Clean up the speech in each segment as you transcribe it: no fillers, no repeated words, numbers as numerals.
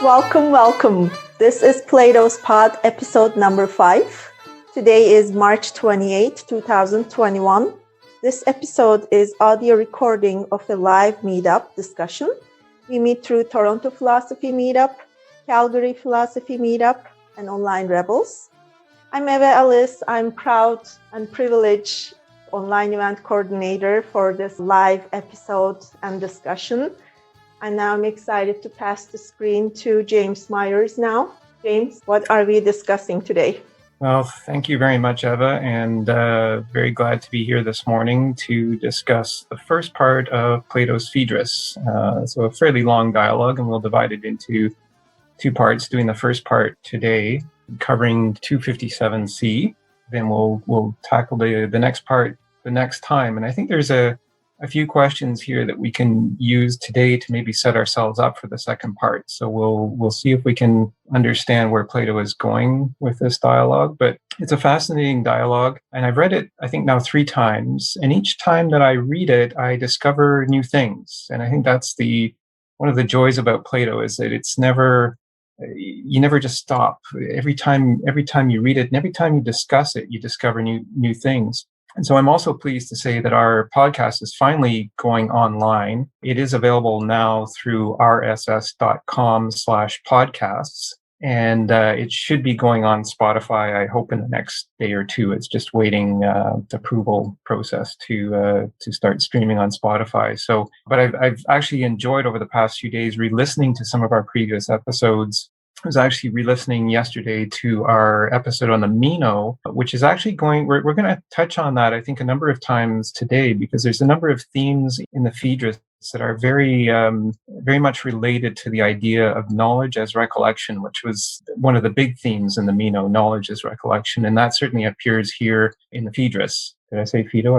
Welcome, welcome. This is Plato's Pod, episode number 5. Today is March 28, 2021. This episode is audio recording of a live meetup discussion. We meet through Toronto Philosophy Meetup, Calgary Philosophy Meetup, and Online Rebels. I'm Eva Ellis. I'm proud and privileged online event coordinator for this live episode and discussion. And now I'm excited to pass the screen to James Myers now. James, what are we discussing today? Well, thank you very much, Eva, and very glad to be here this morning to discuss the first part of Plato's Phaedrus. So a fairly long dialogue, and we'll divide it into two parts, doing the first part today, covering 257c. Then we'll tackle the next part the next time. And I think there's a few questions here that we can use today to maybe set ourselves up for the second part. So we'll see if we can understand where Plato is going with this dialogue. But it's a fascinating dialogue, and I've read it, I think, now 3 times. And each time that I read it, I discover new things. And I think that's one of the joys about Plato, is that you never just stop. Every time you read it and every time you discuss it, you discover new things. And so I'm also pleased to say that our podcast is finally going online. It is available now through rss.com/podcasts, and it should be going on Spotify, I hope, in the next day or two. It's just waiting the approval process to start streaming on Spotify. But I've actually enjoyed over the past few days re-listening to some of our previous episodes. I was actually re-listening yesterday to our episode on the Meno, which is actually we're going to touch on that, I think, a number of times today, because there's a number of themes in the Phaedrus that are very, very much related to the idea of knowledge as recollection, which was one of the big themes in the Meno, knowledge as recollection. And that certainly appears here in the Phaedrus. Did I say Phaedo?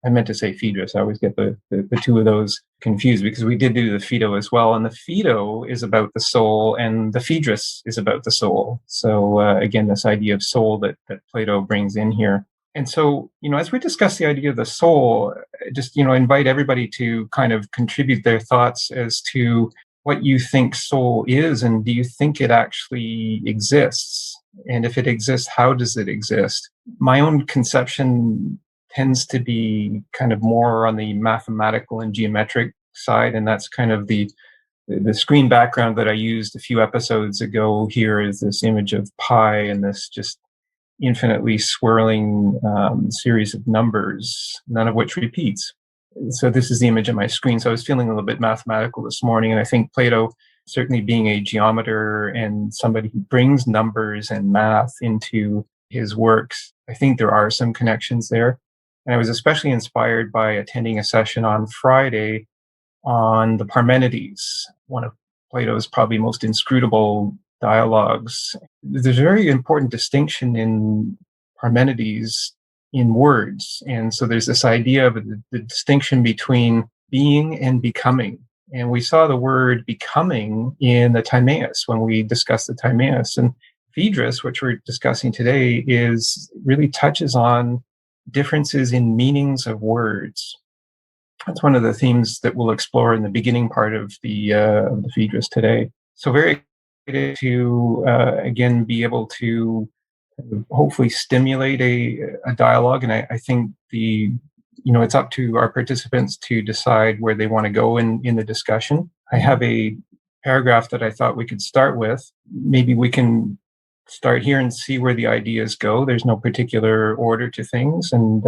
I meant to say Phaedrus. I always get the two of those confused, because we did do the Phaedo as well. And the Phaedo is about the soul, and the Phaedrus is about the soul. So again, this idea of soul that Plato brings in here. And so, as we discuss the idea of the soul, just, invite everybody to kind of contribute their thoughts as to what you think soul is, and do you think it actually exists? And if it exists, how does it exist? My own conception tends to be kind of more on the mathematical and geometric side, and that's kind of the screen background that I used a few episodes ago. Here is this image of pi and this just infinitely swirling series of numbers, none of which repeats. So this is the image on my screen. So I was feeling a little bit mathematical this morning, and I think Plato, certainly being a geometer and somebody who brings numbers and math into his works, I think there are some connections there. And I was especially inspired by attending a session on Friday on the Parmenides, one of Plato's probably most inscrutable dialogues. There's a very important distinction in Parmenides in words. And so there's this idea of the distinction between being and becoming. And we saw the word becoming in the Timaeus when we discussed the Timaeus. And Phaedrus, which we're discussing today, really touches on differences in meanings of words. That's one of the themes that we'll explore in the beginning part of the Phaedrus today. So very excited to, again, be able to hopefully stimulate a dialogue. And I think it's up to our participants to decide where they want to go in the discussion. I have a paragraph that I thought we could start with. Maybe we can start here and see where the ideas go. There's no particular order to things. And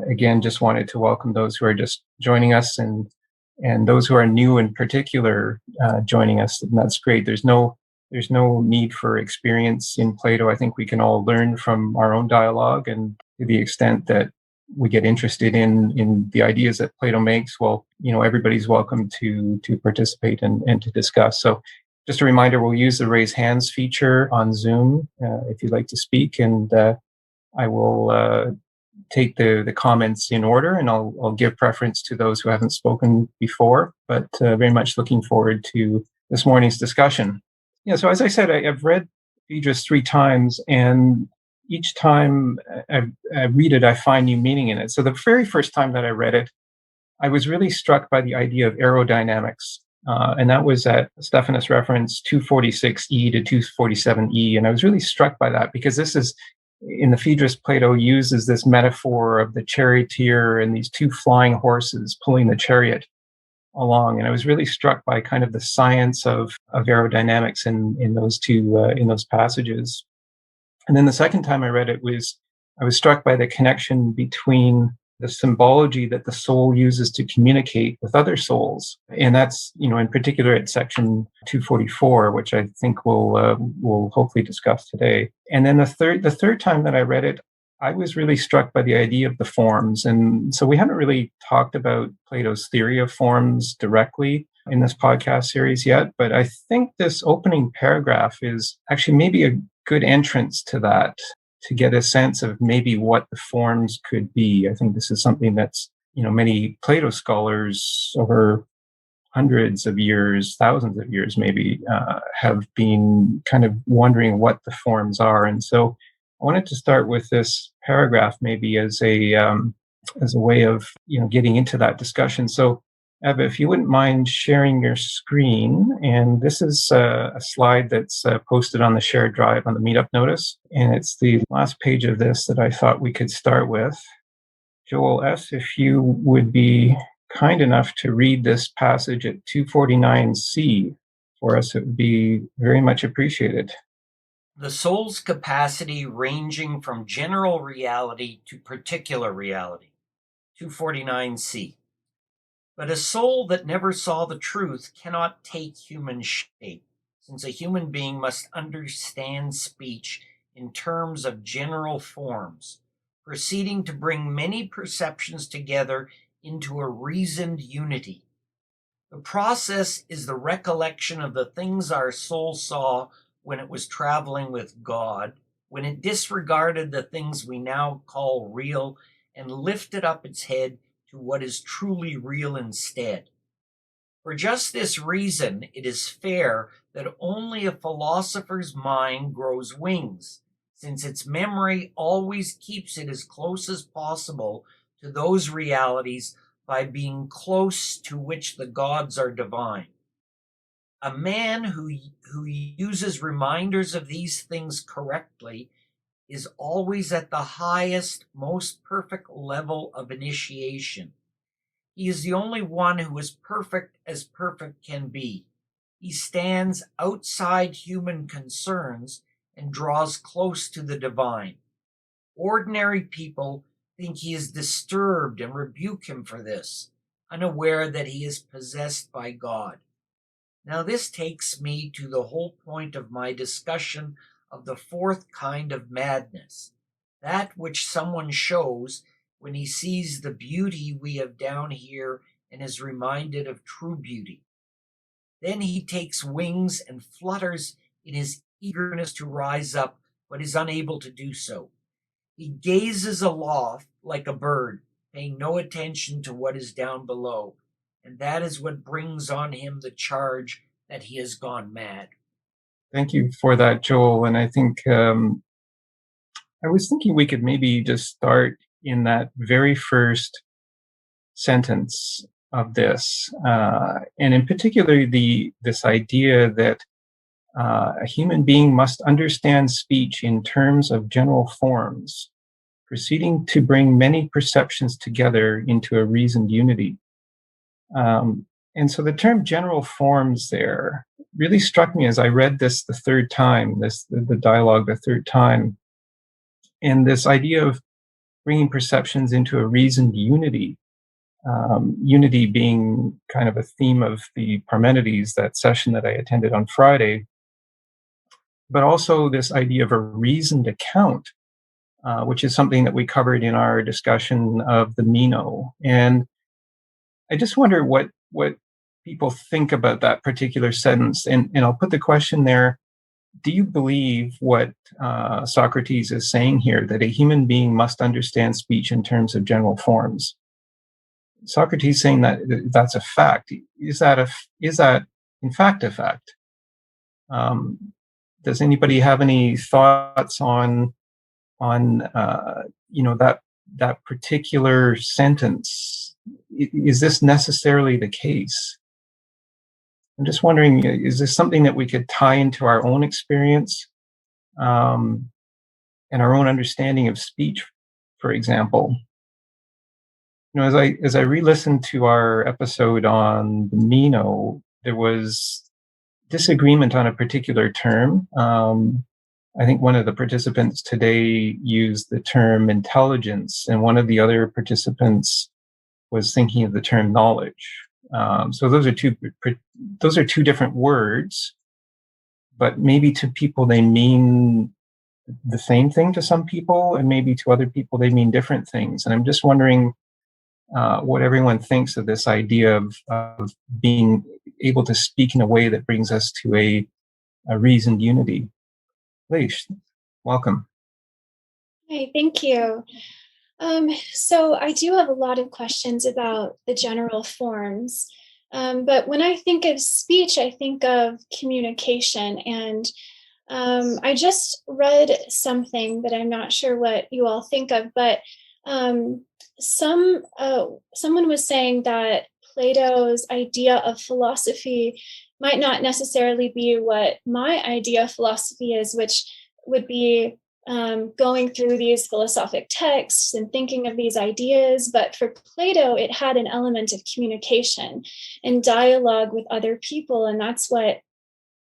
again, just wanted to welcome those who are just joining us, and those who are new in particular joining us. And that's great. There's no need for experience in Plato. I think we can all learn from our own dialogue, and to the extent that we get interested in the ideas that Plato makes, well, everybody's welcome to participate and to discuss. So just a reminder, we'll use the raise hands feature on Zoom if you'd like to speak, and I will take the comments in order, and I'll give preference to those who haven't spoken before, but very much looking forward to this morning's discussion. Yeah, so as I said, I've read Phaedrus 3 times, and each time I read it, I find new meaning in it. So the very first time that I read it, I was really struck by the idea of aerodynamics. And that was at Stephanus reference 246e to 247e. And I was really struck by that because this is, in the Phaedrus, Plato uses this metaphor of the charioteer and these two flying horses pulling the chariot along. And I was really struck by kind of the science of aerodynamics in those passages. And then the second time I read it I was struck by the connection between the symbology that the soul uses to communicate with other souls. And that's, in particular at section 244, which I think we'll hopefully discuss today. And then the third time that I read it, I was really struck by the idea of the forms. And so we haven't really talked about Plato's theory of forms directly in this podcast series yet, but I think this opening paragraph is actually maybe a good entrance to that, to get a sense of maybe what the forms could be. I think this is something that's, many Plato scholars over hundreds of years, thousands of years maybe, have been kind of wondering what the forms are. And so I wanted to start with this paragraph maybe as a way of, getting into that discussion. So Eva, if you wouldn't mind sharing your screen, and this is a slide that's posted on the shared drive on the meetup notice, and it's the last page of this that I thought we could start with. Joel S., if you would be kind enough to read this passage at 249c for us, it would be very much appreciated. The soul's capacity ranging from general reality to particular reality. 249c. But a soul that never saw the truth cannot take human shape, since a human being must understand speech in terms of general forms, proceeding to bring many perceptions together into a reasoned unity. The process is the recollection of the things our soul saw when it was traveling with God, when it disregarded the things we now call real and lifted up its head to what is truly real instead. For just this reason, it is fair that only a philosopher's mind grows wings, since its memory always keeps it as close as possible to those realities by being close to which the gods are divine. A man who uses reminders of these things correctly is always at the highest, most perfect level of initiation. He is the only one who is perfect as perfect can be. He stands outside human concerns and draws close to the divine. Ordinary people think he is disturbed and rebuke him for this, unaware that he is possessed by God. Now, this takes me to the whole point of my discussion of the fourth kind of madness, that which someone shows when he sees the beauty we have down here and is reminded of true beauty. Then he takes wings and flutters in his eagerness to rise up, but is unable to do so. He gazes aloft like a bird, paying no attention to what is down below, and that is what brings on him the charge that he has gone mad. Thank you for that, Joel. And I think I was thinking we could maybe just start in that very first sentence of this, and in particular, this idea that a human being must understand speech in terms of general forms, proceeding to bring many perceptions together into a reasoned unity. And so the term general forms there really struck me as I read this the third time, the dialogue the third time, and this idea of bringing perceptions into a reasoned unity. Unity being kind of a theme of the Parmenides, that session that I attended on Friday, but also this idea of a reasoned account, which is something that we covered in our discussion of the Meno. And I just wonder what people think about that particular sentence. And I'll put the question there. Do you believe what Socrates is saying here, that a human being must understand speech in terms of general forms? Socrates saying that that's a fact. Is that in fact a fact? Does anybody have any thoughts on that particular sentence? Is this necessarily the case? I'm just wondering, is this something that we could tie into our own experience and our own understanding of speech, for example? As I re-listened to our episode on the Mino, there was disagreement on a particular term. I think one of the participants today used the term intelligence, and one of the other participants was thinking of the term knowledge. So those are two different words, but maybe to people they mean the same thing to some people, and maybe to other people they mean different things. And I'm just wondering what everyone thinks of this idea of being able to speak in a way that brings us to a reasoned unity. Leish, welcome. Hi, thank you. So I do have a lot of questions about the general forms, but when I think of speech, I think of communication. And I just read something that I'm not sure what you all think of, but someone was saying that Plato's idea of philosophy might not necessarily be what my idea of philosophy is, which would be going through these philosophic texts and thinking of these ideas. But for Plato, it had an element of communication and dialogue with other people. And that's what,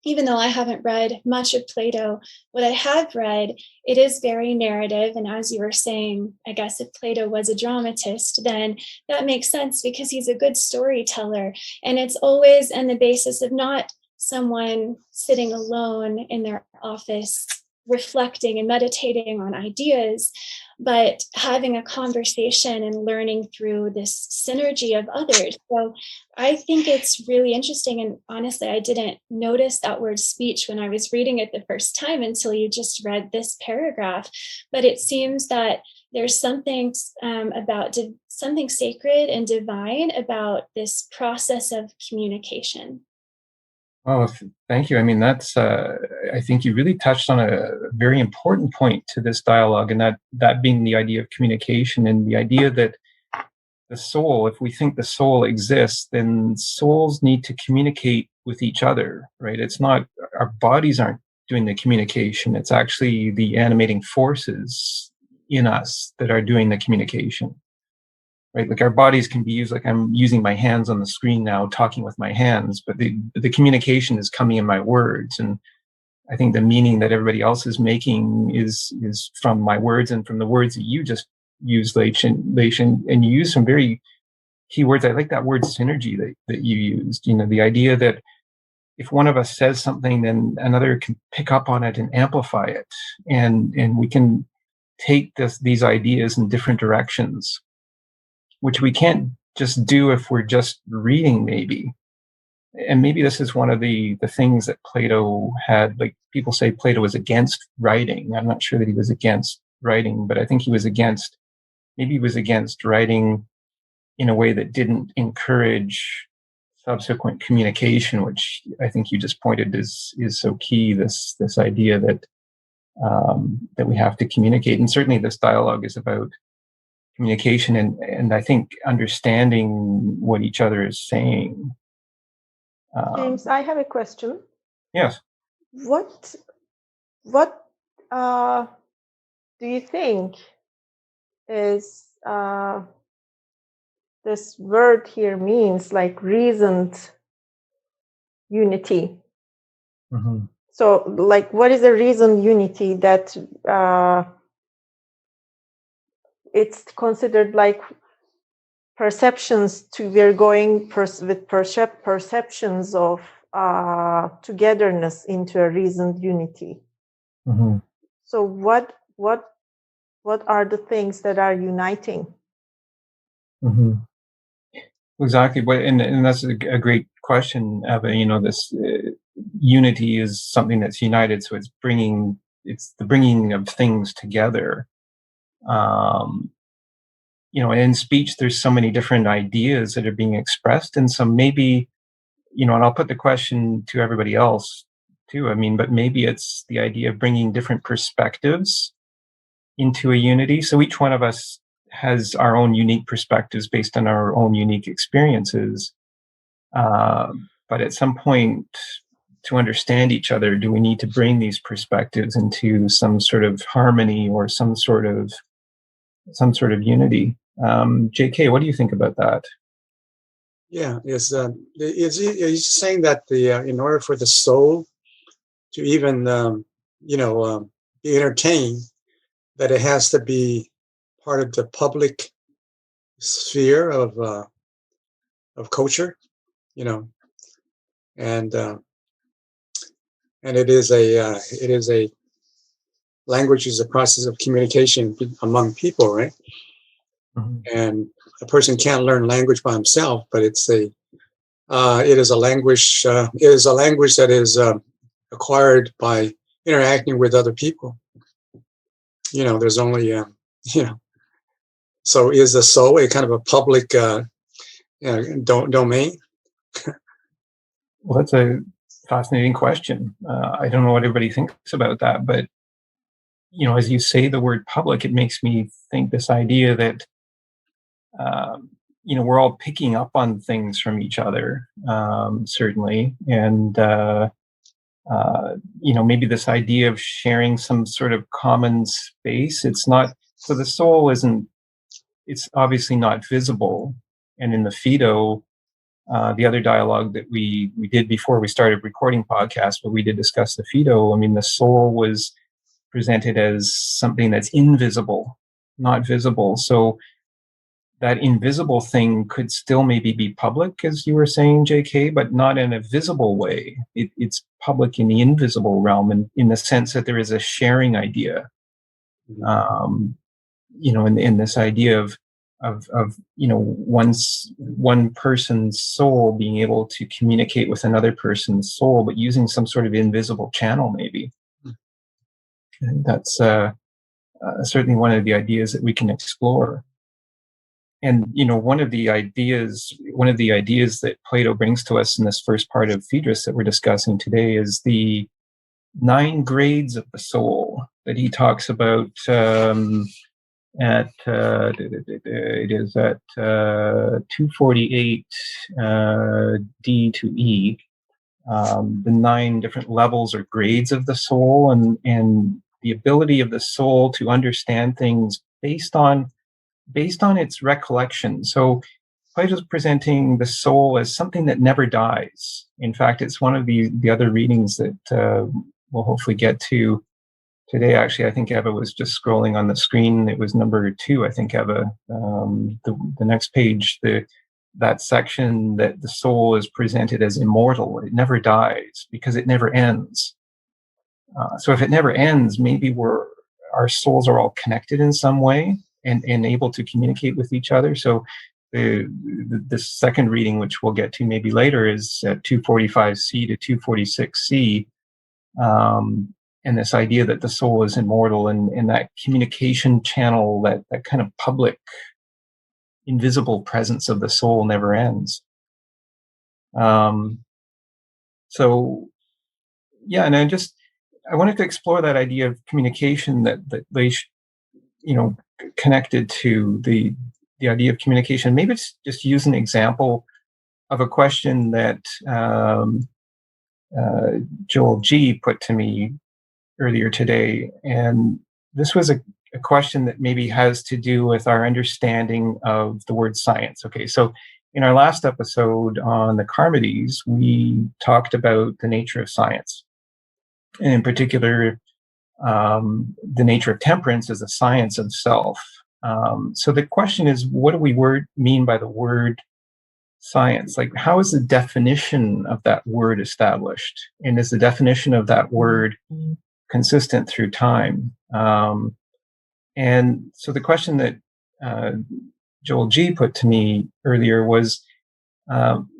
even though I haven't read much of Plato, what I have read, it is very narrative. And as you were saying, I guess if Plato was a dramatist, then that makes sense because he's a good storyteller. And it's always on the basis of not someone sitting alone in their office reflecting and meditating on ideas, but having a conversation and learning through this synergy of others. So I think it's really interesting. And honestly, I didn't notice that word speech when I was reading it the first time until you just read this paragraph. But it seems that there's something about something sacred and divine about this process of communication. Oh, thank you. I mean, I think you really touched on a very important point to this dialogue, and that being the idea of communication and the idea that the soul, if we think the soul exists, then souls need to communicate with each other, right? It's not, our bodies aren't doing the communication. It's actually the animating forces in us that are doing the communication. Right, like our bodies can be used, like I'm using my hands on the screen now, talking with my hands, but the communication is coming in my words, and I think the meaning that everybody else is making is from my words and from the words that you just used, Leish, and you use some very key words. I like that word synergy that you used. The idea that if one of us says something, then another can pick up on it and amplify it, and we can take these ideas in different directions, which we can't just do if we're just reading, maybe. And maybe this is one of the things that Plato had. Like, people say Plato was against writing. I'm not sure that he was against writing, but I think he was against writing in a way that didn't encourage subsequent communication, which I think you just pointed is so key. This idea that that we have to communicate, and certainly this dialogue is about communication and I think understanding what each other is saying. James, I have a question. Yes. What do you think is this word here means, like reasoned unity? Mm-hmm. So, like, what is a reasoned unity that it's considered like perceptions we're going with perceptions of togetherness into a reasoned unity. Mm-hmm. So what are the things that are uniting? Mm-hmm. Exactly. And that's a great question, Eva. This unity is something that's united, so it's the bringing of things together. And in speech, there's so many different ideas that are being expressed, and so maybe, and I'll put the question to everybody else too. I mean, but maybe it's the idea of bringing different perspectives into a unity. So each one of us has our own unique perspectives based on our own unique experiences. But at some point, to understand each other, do we need to bring these perspectives into some sort of harmony or some sort of unity? JK, what do you think about that? Yeah, it's saying that in order for the soul to even be entertained, that it has to be part of the public sphere of culture, and it is a language is a process of communication among people, right? Mm-hmm. And a person can't learn language by himself, but it is a language. It is a language that is acquired by interacting with other people. There's only So is the soul a kind of a public domain? Well, that's a fascinating question. I don't know what everybody thinks about that, but as you say the word public, it makes me think this idea that we're all picking up on things from each other, certainly, and maybe this idea of sharing some sort of common space. It's not so the soul isn't. It's obviously not visible, and in the Phaedo. The other dialogue that we did before we started recording podcasts, but we did discuss the Phaedo. I mean, the soul was presented as something that's invisible, not visible. So that invisible thing could still maybe be public, as you were saying, JK, but not in a visible way. It's public in the invisible realm, and in the sense that there is a sharing idea. In this idea of one person's soul being able to communicate with another person's soul, but using some sort of invisible channel, maybe. And that's certainly one of the ideas that we can explore. And one of the ideas that Plato brings to us in this first part of Phaedrus that we're discussing today is the 9 grades of the soul that he talks about. It is at 248 D to E, the 9 different levels or grades of the soul, and the ability of the soul to understand things based on its recollection. So Plato's presenting the soul as something that never dies. In fact, it's one of the other readings that we'll hopefully get to today. Actually, I think Eva was just scrolling on the screen. It was number 2, I think, Eva. The next page, that section that the soul is presented as immortal. It never dies because it never ends. So if it never ends, maybe our souls are all connected in some way and able to communicate with each other. So the second reading, which we'll get to maybe later, is at 245C to 246C. And this idea that the soul is immortal and that communication channel, that kind of public, invisible presence of the soul never ends. So, yeah, and I wanted to explore that idea of communication that they, connected to the idea of communication. Maybe it's just use an example of a question that Joel G. put to me earlier today, and this was a question that maybe has to do with our understanding of the word science. Okay, so in our last episode on the Charmides, we talked about the nature of science, and in particular, the nature of temperance as a science of self. So the question is, what do we mean by the word science? Like, how is the definition of that word established? And is the definition of that word consistent through time? And so the question that Joel G. put to me earlier was,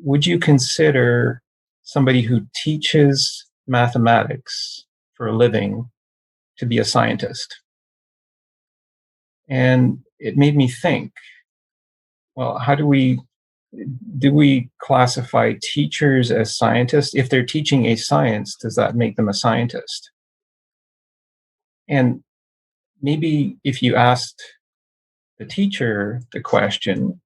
would you consider somebody who teaches mathematics for a living to be a scientist? And it made me think, well, how do we classify teachers as scientists? If they're teaching a science, does that make them a scientist? And maybe if you asked the teacher the question,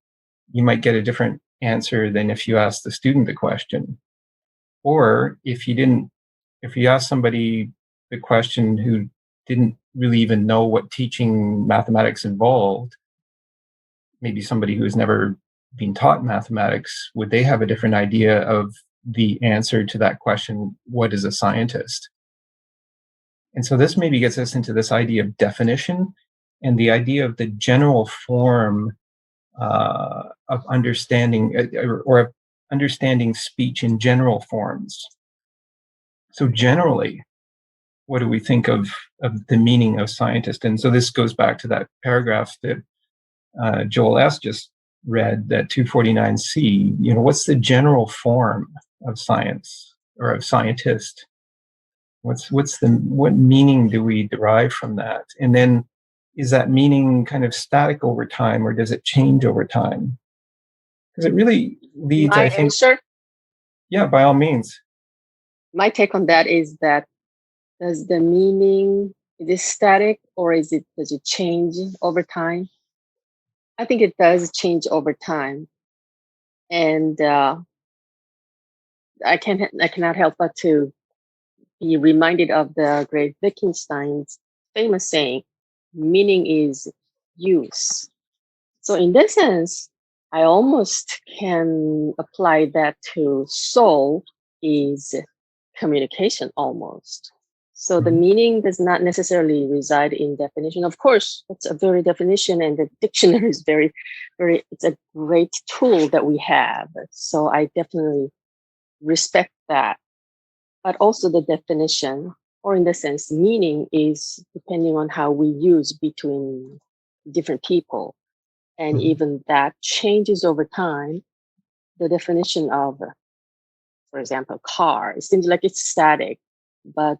you might get a different answer than if you asked the student the question. Or if you ask somebody the question who didn't really even know what teaching mathematics involved, maybe somebody who has never been taught mathematics, would they have a different idea of the answer to that question, what is a scientist? And so this maybe gets us into this idea of definition and the idea of the general form of understanding or of understanding speech in general forms. So generally, what do we think of the meaning of scientist? And so this goes back to that paragraph that Joel S. just read, that 249C. What's the general form of science or of scientist? What meaning do we derive from that? And then is that meaning kind of static over time, or does it change over time? Because it really leads, I think. Answer? Yeah, by all means. My take on that is that does the meaning, is it static or does it change over time? I think it does change over time. And I cannot help but to be reminded of the great Wittgenstein's famous saying, meaning is use. So in that sense, I almost can apply that to soul is communication almost. So the meaning does not necessarily reside in definition. Of course, it's a very definition, and the dictionary is very, very, it's a great tool that we have. So I definitely respect that. But also the definition, or in the sense, meaning is depending on how we use between different people. And even that changes over time. The definition of, for example, car, it seems like it's static, but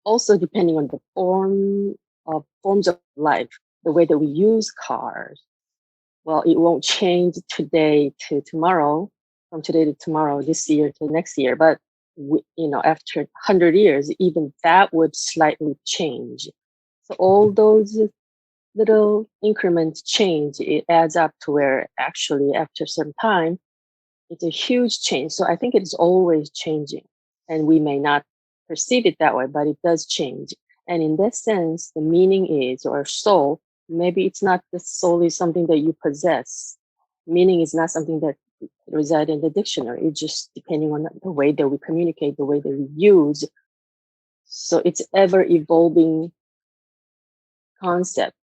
also depending on the forms of life, the way that we use cars, well, it won't change today to tomorrow, from today to tomorrow, this year to next year. But after 100 years, even that would slightly change. So all those little increments change, it adds up to where actually after some time, it's a huge change. So I think it is always changing, and we may not perceive it that way, but it does change. And in that sense, the meaning is, or soul, maybe it's not just solely something that you possess. Meaning is not something that resides in the dictionary. It's just depending on the way that we communicate, the way that we use. So it's ever evolving concept.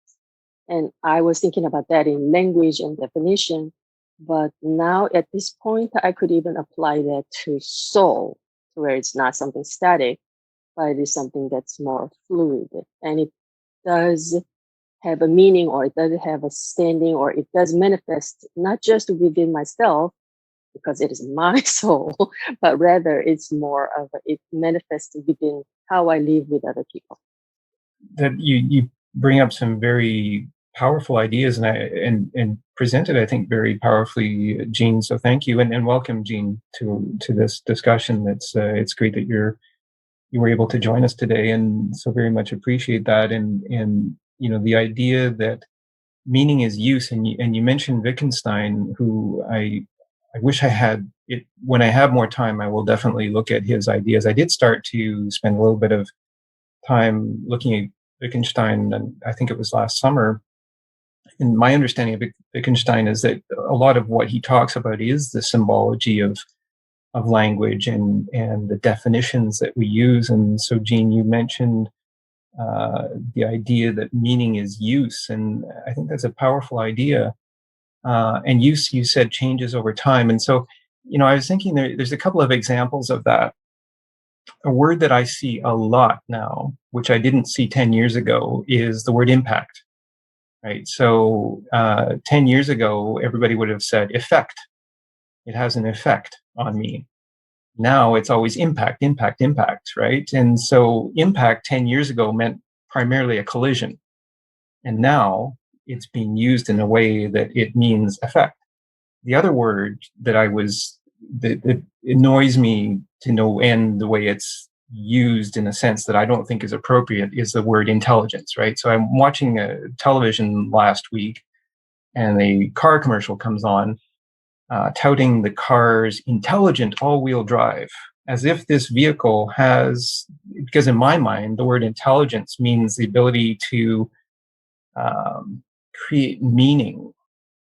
And I was thinking about that in language and definition. But now at this point, I could even apply that to soul, where it's not something static, but it is something that's more fluid. And it does have a meaning, or it does have a standing, or it does manifest not just within myself, because it is my soul, but rather it's more of it manifests within how I live with other people. That you bring up some very powerful ideas, and presented, I think, very powerfully, Jean. So thank you, and welcome, Jean, to this discussion. It's great that you were able to join us today, and so very much appreciate that. And the idea that meaning is use, and you mentioned Wittgenstein, who I wish I had it. When I have more time, I will definitely look at his ideas. I did start to spend a little bit of time looking at Wittgenstein, and I think it was last summer. And my understanding of Wittgenstein is that a lot of what he talks about is the symbology of language and the definitions that we use. And so, Jean, you mentioned the idea that meaning is use, and I think that's a powerful idea. And use, you said, changes over time. And so, I was thinking there's a couple of examples of that. A word that I see a lot now, which I didn't see 10 years ago, is the word impact. Right. So 10 years ago, everybody would have said effect. It has an effect on me. Now it's always impact, impact, impact. Right. And so impact 10 years ago meant primarily a collision. And now it's being used in a way that it means effect. The other word that that annoys me to no end, the way it's used in a sense that I don't think is appropriate, is the word intelligence, right? So I'm watching a television last week, and a car commercial comes on touting the car's intelligent all-wheel drive. as if this vehicle has, because in my mind, the word intelligence means the ability to create meaning,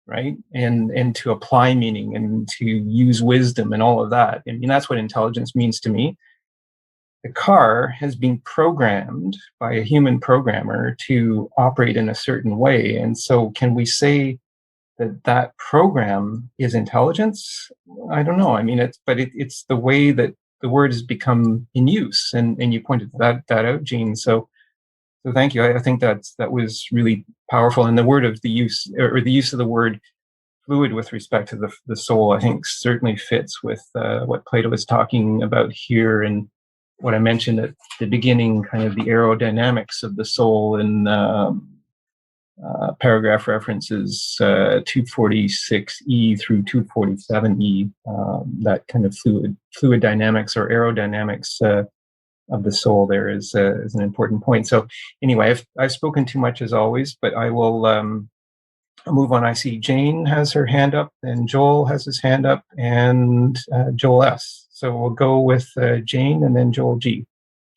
right? And to apply meaning and to use wisdom and all of that. I mean, that's what intelligence means to me. The car has been programmed by a human programmer to operate in a certain way. And so can we say that program is intelligence? I don't know. I mean, it's the way that the word has become in use. And you pointed that out, Jean. So thank you. I think that was really powerful. And the word of the use, or the use of the word fluid with respect to the soul, I think certainly fits with what Plato is talking about here, and what I mentioned at the beginning, kind of the aerodynamics of the soul in paragraph references 246E through 247E, that kind of fluid dynamics or aerodynamics of the soul there is an important point. So anyway, I've spoken too much as always, but I will I'll move on. I see Jane has her hand up, and Joel has his hand up, and Joel S. So we'll go with Jane and then Joel G.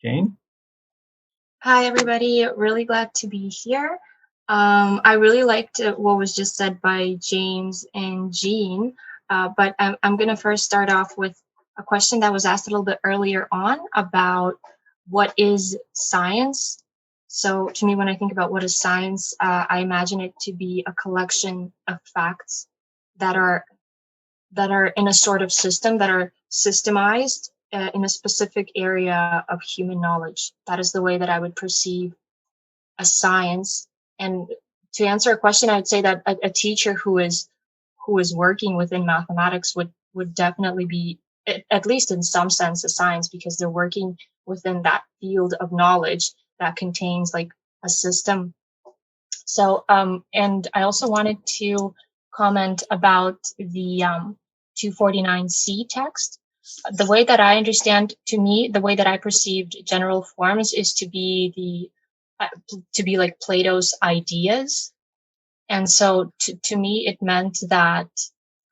Jane? Hi, everybody. Really glad to be here. I really liked what was just said by James and Jean, but I'm going to first start off with a question that was asked a little bit earlier on about what is science. So to me, when I think about what is science, I imagine it to be a collection of facts that are in a sort of system, that are systemized in a specific area of human knowledge. That is the way that I would perceive a science. And to answer a question, I would say that a teacher who is working within mathematics would definitely be, at least in some sense, a science, because they're working within that field of knowledge that contains like a system. So, and I also wanted to comment about the 249C text. The way that I understand, to me, the way that I perceived general forms is to be like Plato's ideas. And so to me, it meant that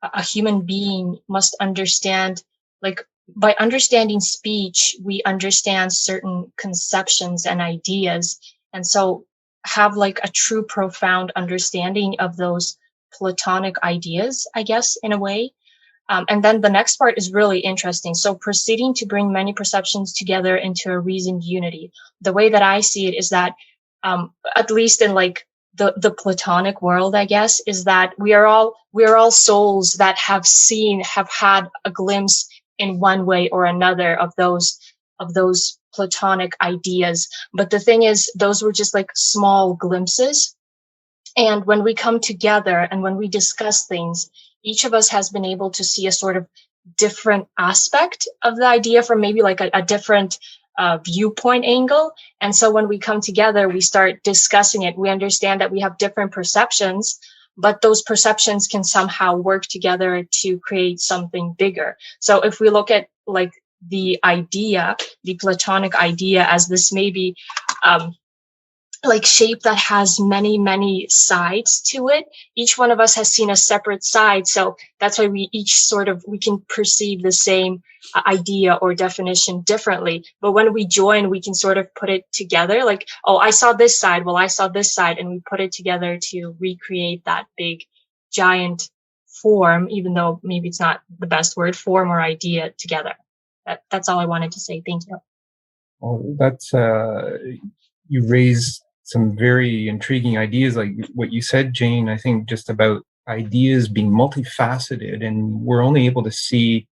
a human being must understand, like by understanding speech, we understand certain conceptions and ideas. And so have like a true profound understanding of those Platonic ideas, I guess, in a way. And then the next part is really interesting. So proceeding to bring many perceptions together into a reasoned unity. The way that I see it is that, at least in like the Platonic world, I guess, is that we are all souls that have had a glimpse in one way or another of those Platonic ideas. But the thing is, those were just like small glimpses. And when we come together and when we discuss things, each of us has been able to see a sort of different aspect of the idea from maybe like a different viewpoint angle. And so when we come together, we start discussing it. We understand that we have different perceptions, but those perceptions can somehow work together to create something bigger. So if we look at like the idea, the Platonic idea, as this maybe like shape that has many, many sides to it. Each one of us has seen a separate side. So that's why we can perceive the same idea or definition differently. But when we join, we can sort of put it together. Like, oh, I saw this side. Well, I saw this side. And we put it together to recreate that big, giant form, even though maybe it's not the best word, form or idea together. That's all I wanted to say. Thank you. Well, that's, you raised some very intriguing ideas, like what you said, Jane, I think just about ideas being multifaceted, and we're only able to see,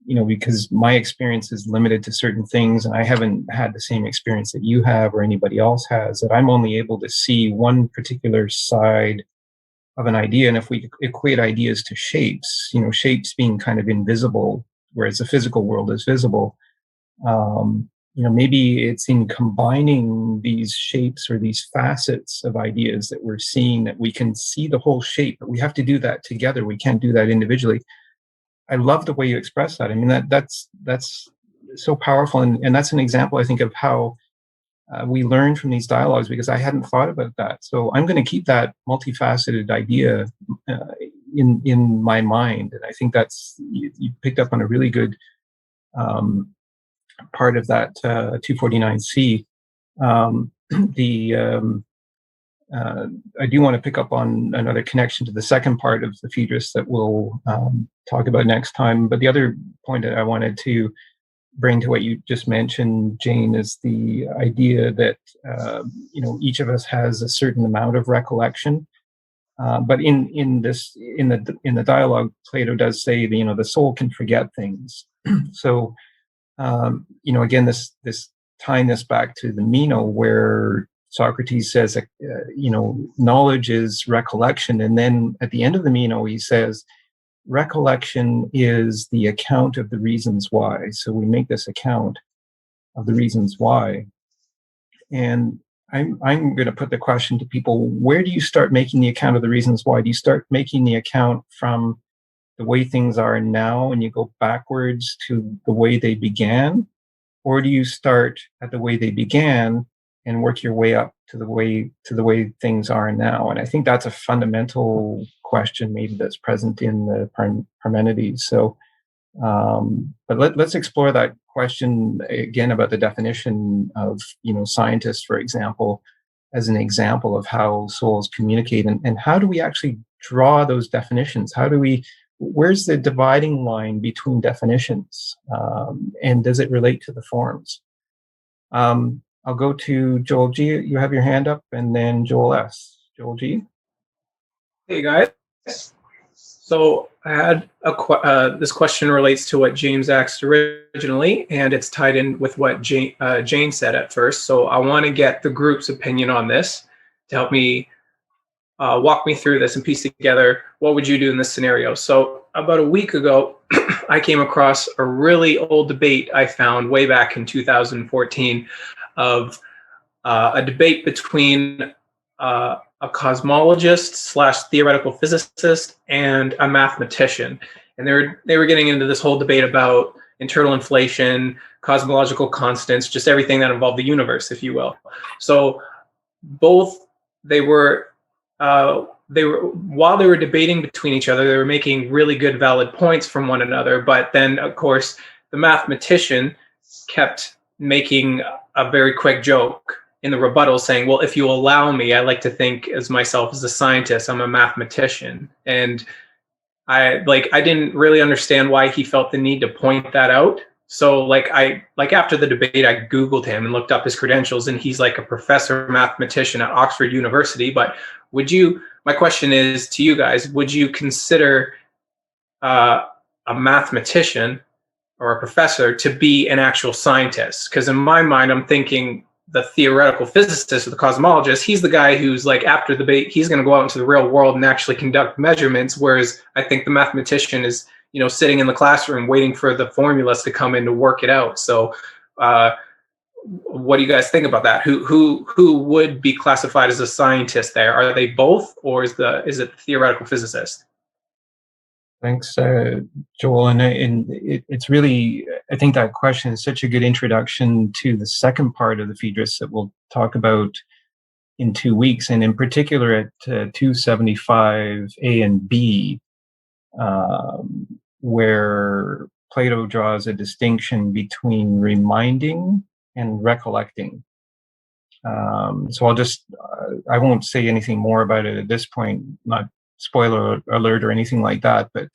because my experience is limited to certain things, and I haven't had the same experience that you have or anybody else has, that I'm only able to see one particular side of an idea. And if we equate ideas to shapes, shapes being kind of invisible, whereas the physical world is visible, maybe it's in combining these shapes or these facets of ideas that we're seeing that we can see the whole shape, but we have to do that together. We can't do that individually. I love the way you express that. I mean, that's so powerful. And that's an example, I think, of how we learn from these dialogues, because I hadn't thought about that. So I'm going to keep that multifaceted idea in my mind. And I think you picked up on a really good part of that 249C. I do want to pick up on another connection to the second part of the Phaedrus that we'll talk about next time. But the other point that I wanted to bring to what you just mentioned, Jane, is the idea that each of us has a certain amount of recollection. But in the dialogue, Plato does say that, the soul can forget things. So again, this tying this back to the Meno, where Socrates says that, knowledge is recollection, and then at the end of the Meno, he says, recollection is the account of the reasons why. So we make this account of the reasons why. And I'm going to put the question to people, where do you start making the account of the reasons why? Do you start making the account from the way things are now and you go backwards to the way they began? Or do you start at the way they began and work your way up to the way things are now? And I think that's a fundamental question maybe that's present in the Parmenides. So, but let's explore that question again about the definition of, scientists, for example, as an example of how souls communicate, and how do we actually draw those definitions? Where's the dividing line between definitions? And does it relate to the forms? I'll go to Joel G. You have your hand up, and then Joel S. Joel G. Hey guys. So I had this question relates to what James asked originally, and it's tied in with what Jane said at first. So I want to get the group's opinion on this to help me walk me through this and piece together what would you do in this scenario. So about a week ago, I came across a really old debate I found way back in 2014 of a debate between a cosmologist / theoretical physicist and a mathematician. And they were getting into this whole debate about internal inflation, cosmological constants, just everything that involved the universe, if you will. So both while they were debating between each other, they were making really good, valid points from one another. But then, of course, the mathematician kept making a very quick joke in the rebuttal saying, well, if you allow me, I like to think as myself as a scientist, I'm a mathematician. And I didn't really understand why he felt the need to point that out. So after the debate, I Googled him and looked up his credentials, and he's like a professor mathematician at Oxford University. But my question is to you guys, would you consider a mathematician or a professor to be an actual scientist? Because in my mind, I'm thinking the theoretical physicist or the cosmologist, he's the guy who's after the debate, he's going to go out into the real world and actually conduct measurements. Whereas I think the mathematician is, sitting in the classroom waiting for the formulas to come in to work it out. So what do you guys think about that? Who would be classified as a scientist there? Are they both, or is it the theoretical physicist? Thanks, Joel. And it's really, I think that question is such a good introduction to the second part of the Phaedrus that we'll talk about in 2 weeks, and in particular at 275A and B, where Plato draws a distinction between reminding and recollecting. So I won't say anything more about it at this point, not spoiler alert or anything like that, but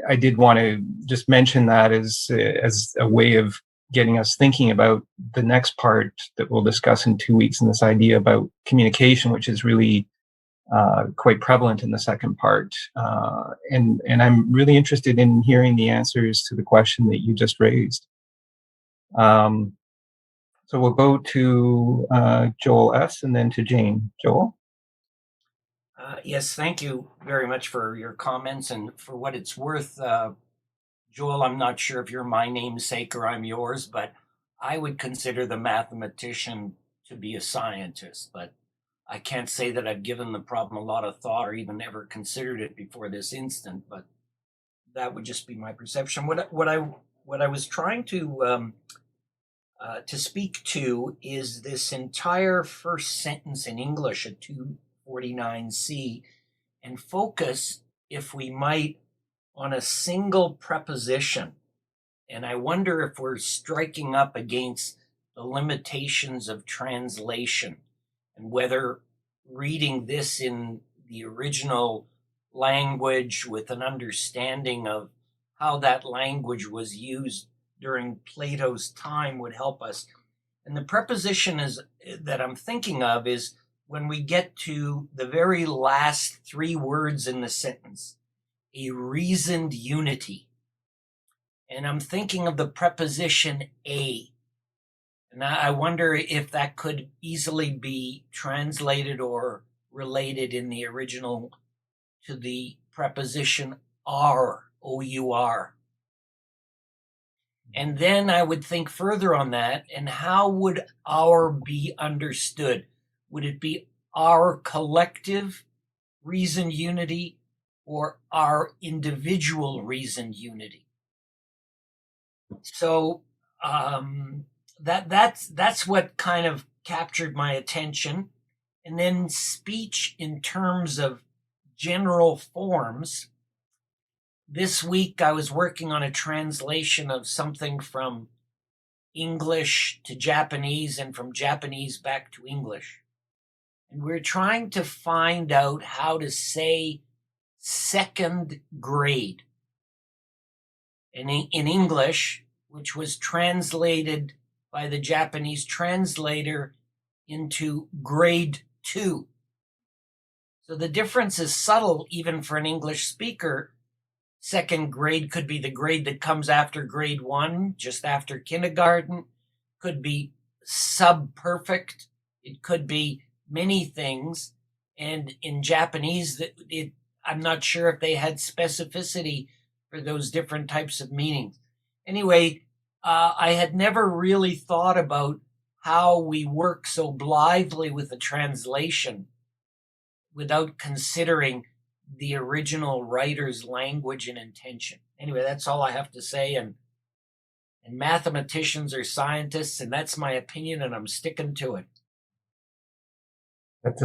I did want to just mention that as a way of getting us thinking about the next part that we'll discuss in 2 weeks, and this idea about communication, which is really quite prevalent in the second part. And I'm really interested in hearing the answers to the question that you just raised. So we'll go to Joel S. and then to Jane. Joel? Yes, thank you very much for your comments. And for what it's worth, Joel, I'm not sure if you're my namesake or I'm yours, but I would consider the mathematician to be a scientist. But I can't say that I've given the problem a lot of thought or even ever considered it before this instant, but that would just be my perception. What I was trying to speak to is this entire first sentence in English at 249C, and focus, if we might, on a single preposition And I wonder if we're striking up against the limitations of translation, and whether reading this in the original language with an understanding of how that language was used during Plato's time would help us. And the preposition that I'm thinking of is when we get to the very last three words in the sentence, a reasoned unity. And I'm thinking of the preposition a. And I wonder if that could easily be translated or related in the original to the preposition are, O-U-R. And then I would think further on that, and how would our be understood? Would it be our collective reasoned unity or our individual reasoned unity? So that's what kind of captured my attention. And then speech in terms of general forms. This week I was working on a translation of something from English to Japanese and from Japanese back to English. And we're trying to find out how to say second grade. In English, which was translated by the Japanese translator into grade 2. So the difference is subtle even for an English speaker. Second grade could be the grade that comes after grade 1, just after kindergarten. Could be sub-perfect. It could be many things. And in Japanese, I'm not sure if they had specificity for those different types of meanings. Anyway, I had never really thought about how we work so blithely with the translation without considering the original writer's language and intention. Anyway, that's all I have to say. And mathematicians are scientists, and that's my opinion, and I'm sticking to it. That's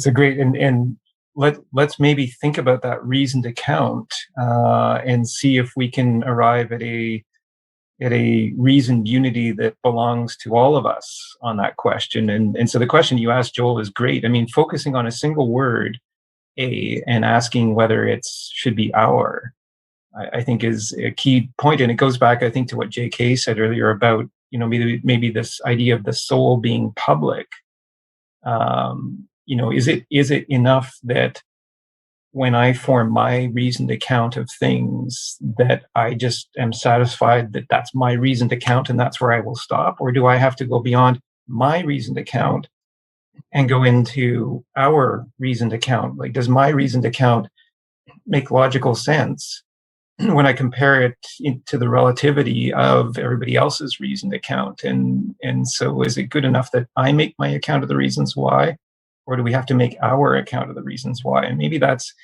a great, and let's maybe think about that reasoned account and see if we can arrive at a reasoned unity that belongs to all of us on that question. And so the question you asked, Joel, is great. I mean, focusing on a single word, a, and asking whether it should be our, I think is a key point. And it goes back, I think, to what J.K. said earlier about, maybe this idea of the soul being public. Is it enough that when I form my reasoned account of things that I just am satisfied that that's my reasoned account and that's where I will stop? Or do I have to go beyond my reasoned account and go into our reasoned account? Like, does my reasoned account make logical sense when I compare it to the relativity of everybody else's reasoned account? And so is it good enough that I make my account of the reasons why? Or do we have to make our account of the reasons why? And maybe that's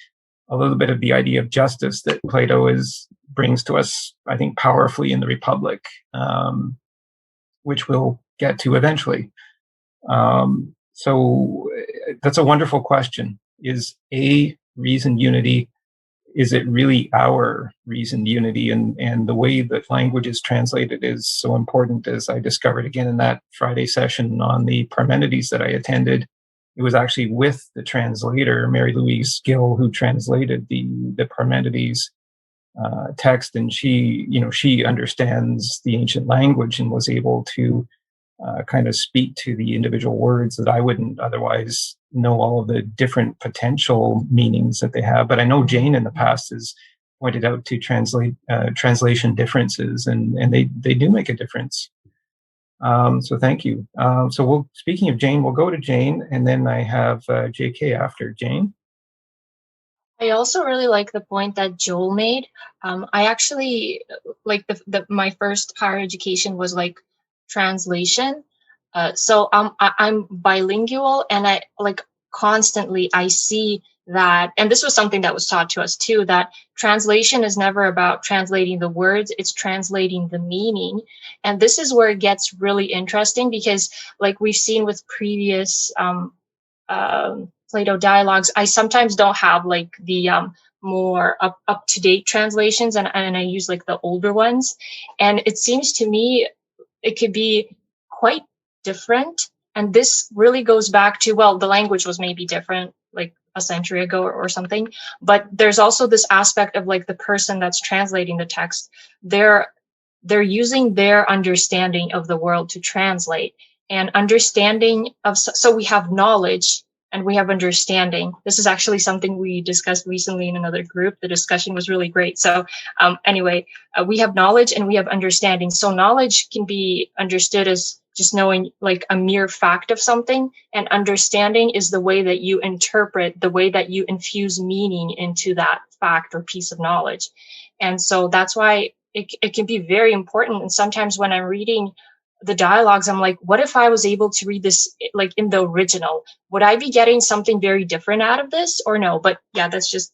a little bit of the idea of justice that Plato brings to us, I think, powerfully in the Republic, which we'll get to eventually. So that's a wonderful question. Is a reasoned unity, is it really our reasoned unity? And the way that language is translated is so important, as I discovered again in that Friday session on the Parmenides that I attended. It was actually with the translator, Mary Louise Gill, who translated the Parmenides text, and she understands the ancient language and was able to kind of speak to the individual words that I wouldn't otherwise know all of the different potential meanings that they have. But I know Jane in the past has pointed out to translation differences, and they do make a difference. So thank you. So speaking of Jane, we'll go to Jane, and then I have JK after Jane. I also really like the point that Joel made. I actually like my first higher education was like translation. So I'm bilingual, and I like constantly I see that, and this was something that was taught to us too, that translation is never about translating the words, it's translating the meaning. And this is where it gets really interesting, because like we've seen with previous Plato dialogues, I sometimes don't have like the more up to date translations, and I use like the older ones. And it seems to me it could be quite different. And this really goes back to, well, the language was maybe different like a century ago or something, but there's also this aspect of like the person that's translating the text. They're using their understanding of the world to translate, and understanding of, so we have knowledge and we have understanding. This is actually something we discussed recently in another group. The discussion was really great. So anyway, we have knowledge and we have understanding. So knowledge can be understood as just knowing like a mere fact of something, and understanding is the way that you interpret, the way that you infuse meaning into that fact or piece of knowledge. And so that's why it can be very important. And sometimes when I'm reading the dialogues, I'm like, what if I was able to read this like in the original? Would I be getting something very different out of this or no? But yeah, that's just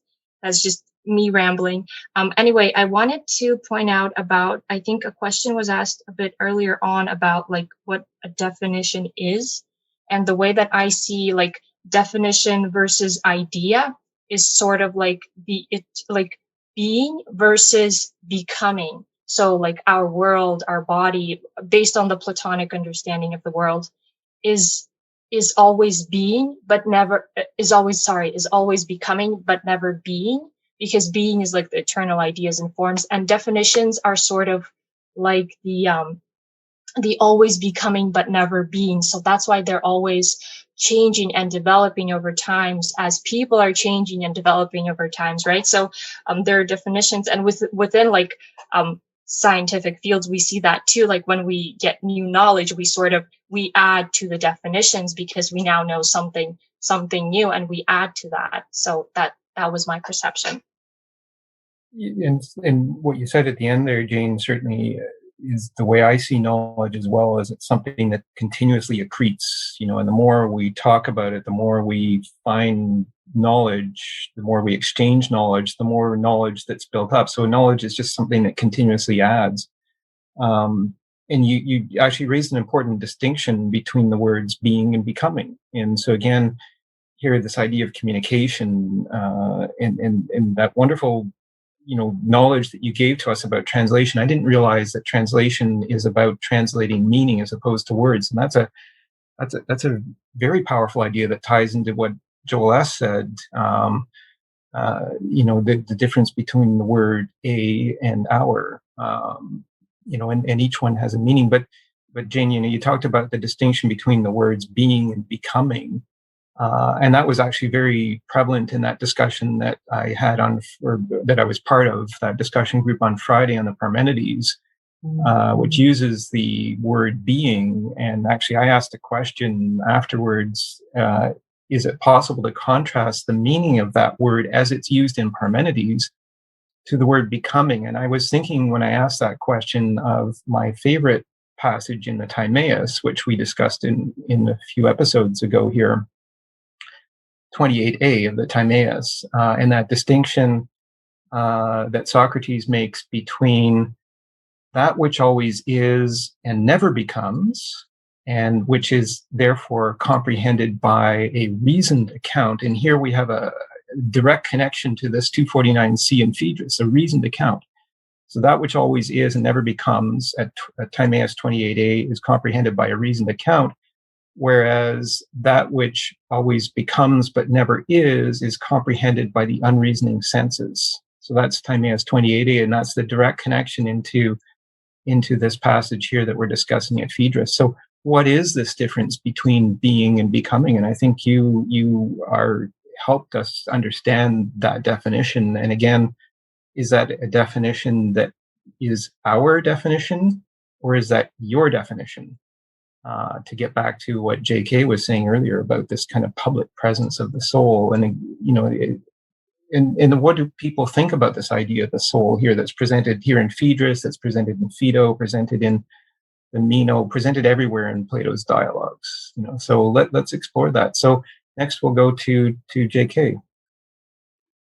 me rambling. Anyway, I wanted to point out about, I think a question was asked a bit earlier on about like what a definition is. And the way that I see like definition versus idea is sort of like being versus becoming. So like our world, our body, based on the Platonic understanding of the world, is always being, but never is always becoming, but never being, because being is like the eternal ideas and forms, and definitions are sort of like the always becoming but never being. So that's why they're always changing and developing over times, as people are changing and developing over times, right? So there are definitions, and within like scientific fields, we see that too. Like when we get new knowledge, we add to the definitions because we now know something new, and we add to that. So that was my perception. And what you said at the end there, Jane, certainly is the way I see knowledge as well, as it's something that continuously accretes, and the more we talk about it, the more we find knowledge, the more we exchange knowledge, the more knowledge that's built up. So knowledge is just something that continuously adds. And you actually raised an important distinction between the words being and becoming. And so again, here, this idea of communication and that wonderful knowledge that you gave to us about translation. I didn't realize that translation is about translating meaning as opposed to words, and that's a very powerful idea that ties into what Joel S. said. The difference between the word a and our, and each one has a meaning. But Jane, you talked about the distinction between the words being and becoming. And that was actually very prevalent in that discussion that I had that I was part of, that discussion group on Friday on the Parmenides, which uses the word being. And actually, I asked a question afterwards, is it possible to contrast the meaning of that word as it's used in Parmenides to the word becoming? And I was thinking when I asked that question of my favorite passage in the Timaeus, which we discussed in a few episodes ago here, 28a of the Timaeus, and that distinction that Socrates makes between that which always is and never becomes, and which is therefore comprehended by a reasoned account. And here we have a direct connection to this 249c in Phaedrus, a reasoned account. So that which always is and never becomes at Timaeus 28a is comprehended by a reasoned account, whereas that which always becomes but never is comprehended by the unreasoning senses. So that's Timaeus 28a, and that's the direct connection into this passage here that we're discussing at Phaedrus. So what is this difference between being and becoming? And I think you are helped us understand that definition. And again, is that a definition that is our definition, or is that your definition? To get back to what J.K. was saying earlier about this kind of public presence of the soul, and and what do people think about this idea of the soul here, that's presented here in Phaedrus, that's presented in Phaedo, presented in the Meno, presented everywhere in Plato's dialogues? So let's explore that. So next we'll go to J.K.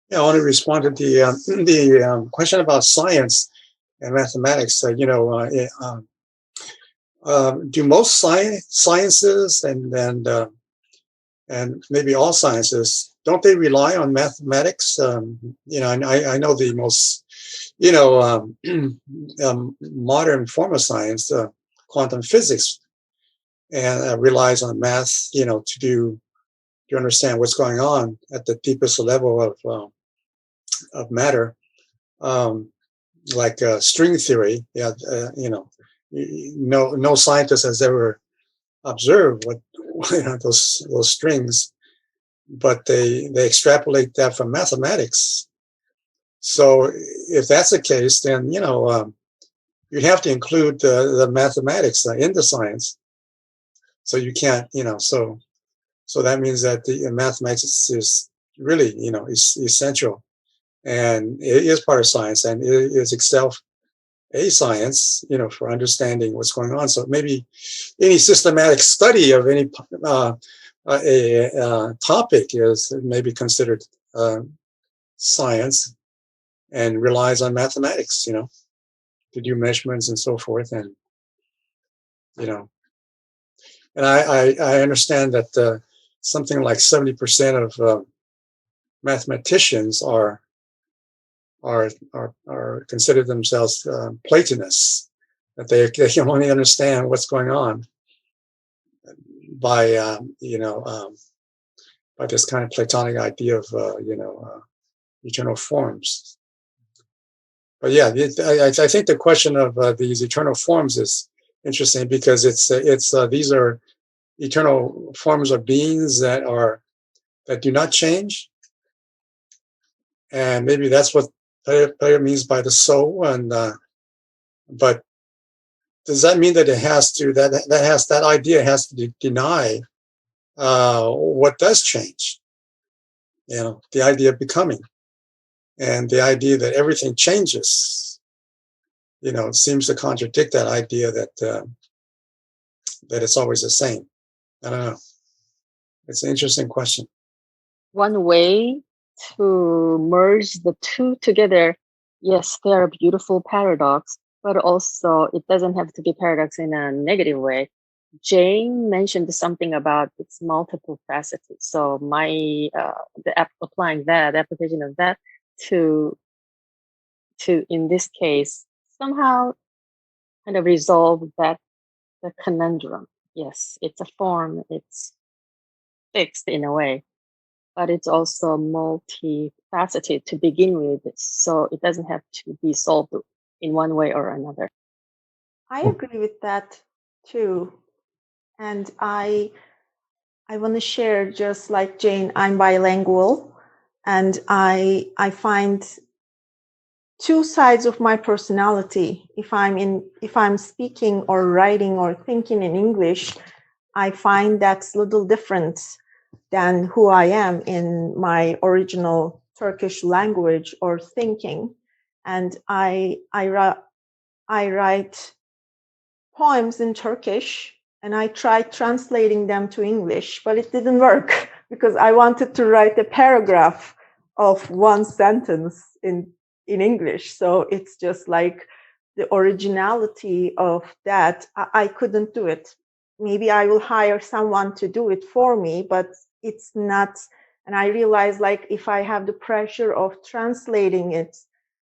Yeah, I want to respond to the question about science and mathematics. Do most sciences and and maybe all sciences, don't they rely on mathematics? I know the most, modern form of science, quantum physics, and relies on math, to understand what's going on at the deepest level of matter, like string theory. Yeah, no scientist has ever observed what those strings, but they extrapolate that from mathematics. So if that's the case, then you'd have to include the mathematics in the science. So you can't, so that means that the mathematics is really, is essential, and it is part of science, and it is itself a science, for understanding what's going on. So maybe any systematic study of any topic is maybe considered science, and relies on mathematics, to do measurements and so forth, and and I understand that something like 70% of mathematicians are consider themselves Platonists, that they can only understand what's going on by by this kind of Platonic idea of eternal forms. But yeah, I think the question of these eternal forms is interesting, because these are eternal forms of beings that do not change, and maybe that's what Plato means by the soul. And but does that mean that it has to that idea has to deny what does change? The idea of becoming, and the idea that everything changes. It seems to contradict that idea that it's always the same. I don't know. It's an interesting question. One way to merge the two together, yes, they are a beautiful paradox, but also it doesn't have to be paradox in a negative way. Jane mentioned something about it's multiple faceted. So applying that application of that to in this case somehow kind of resolve the conundrum. Yes, it's a form, it's fixed in a way, but it's also multifaceted to begin with, so it doesn't have to be solved in one way or another. I agree with that too. And I want to share, just like Jane, I'm bilingual, and I find two sides of my personality. If I'm speaking or writing or thinking in English, I find that's a little different than who I am in my original Turkish language or thinking. And I write poems in Turkish, and I tried translating them to English, but it didn't work because I wanted to write a paragraph of one sentence in English. So it's just like the originality of that. I couldn't do it. Maybe I will hire someone to do it for me, but it's not. And I realized, like, if I have the pressure of translating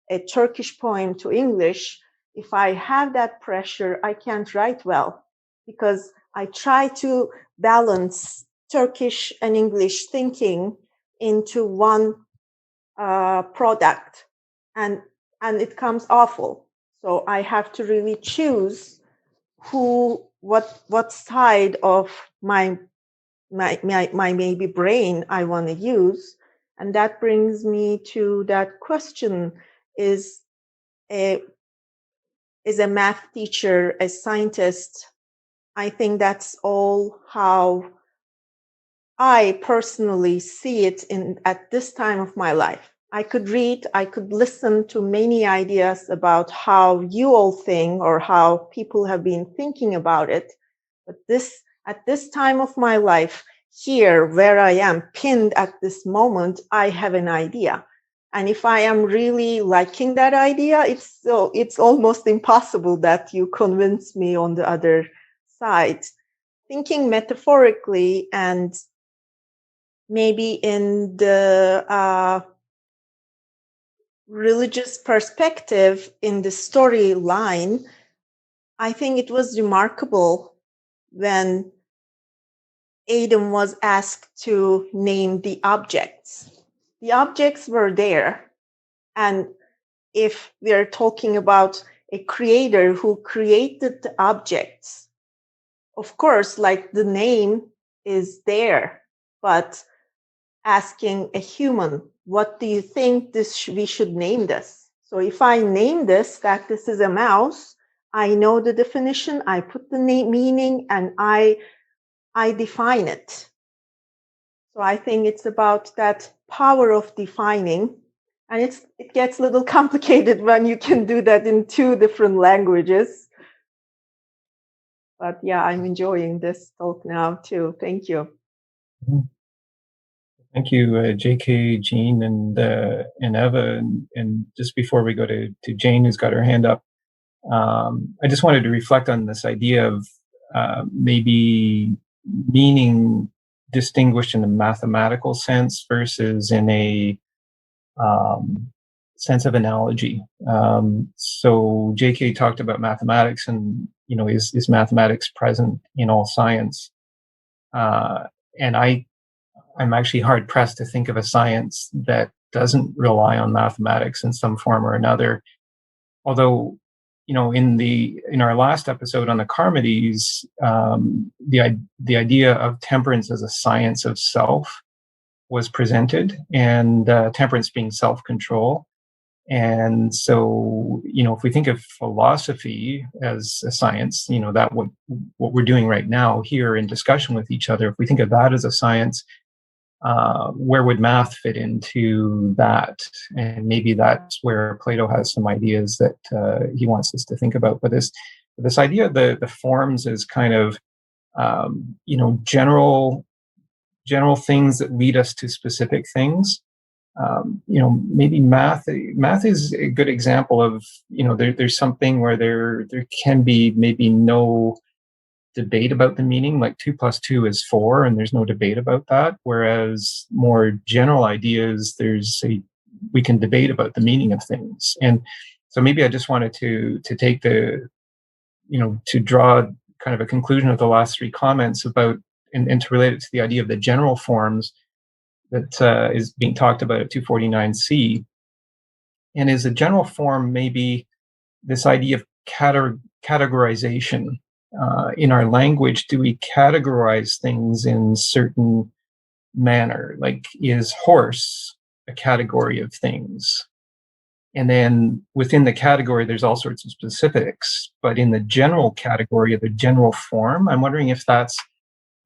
a Turkish poem to English, if I have that pressure, I can't write well, because I try to balance Turkish and English thinking into one product, and it comes awful. So I have to really choose what side of my maybe brain I want to use. And that brings me to that question: is a math teacher, a scientist? I think that's all how I personally see it at this time of my life. I could read, I could listen to many ideas about how you all think or how people have been thinking about it. But at this time of my life, here where I am pinned at this moment, I have an idea. And if I am really liking that idea, it's almost impossible that you convince me on the other side. Thinking metaphorically and maybe in the religious perspective, in the storyline, I think it was remarkable when Adam was asked to name the objects. The objects were there. And if we're talking about a creator who created the objects, of course, like the name is there, but asking a human, what do you think we should name this? So if I name this, that this is a mouse, I know the definition, I put the meaning, and I define it. So I think it's about that power of defining. And it gets a little complicated when you can do that in 2 different languages. But yeah, I'm enjoying this talk now too. Thank you. Thank you, JK, Jean, and Eva. And just before we go to Jane, who's got her hand up, I just wanted to reflect on this idea of maybe meaning distinguished in a mathematical sense versus in a sense of analogy. So JK talked about mathematics, and is mathematics present in all science? And I'm actually hard pressed to think of a science that doesn't rely on mathematics in some form or another. Although, in our last episode on the Charmides, the idea of temperance as a science of self was presented, and temperance being self-control. And so, if we think of philosophy as a science, that what we're doing right now here in discussion with each other, if we think of that as a science, where would math fit into that? And maybe that's where Plato has some ideas that he wants us to think about. But this idea of the forms is kind of general things that lead us to specific things. Maybe math is a good example of, there's something where there can be maybe no debate about the meaning, like 2 + 2 is 4, and there's no debate about that. Whereas more general ideas, we can debate about the meaning of things. And so maybe I just wanted to take to draw kind of a conclusion of the last 3 comments about, and to relate it to the idea of the general forms that is being talked about at 249C. And is a general form maybe this idea of categorization. In our language, do we categorize things in certain manner? Like, is horse a category of things? And then within the category, there's all sorts of specifics. But in the general category of the general form, I'm wondering if that's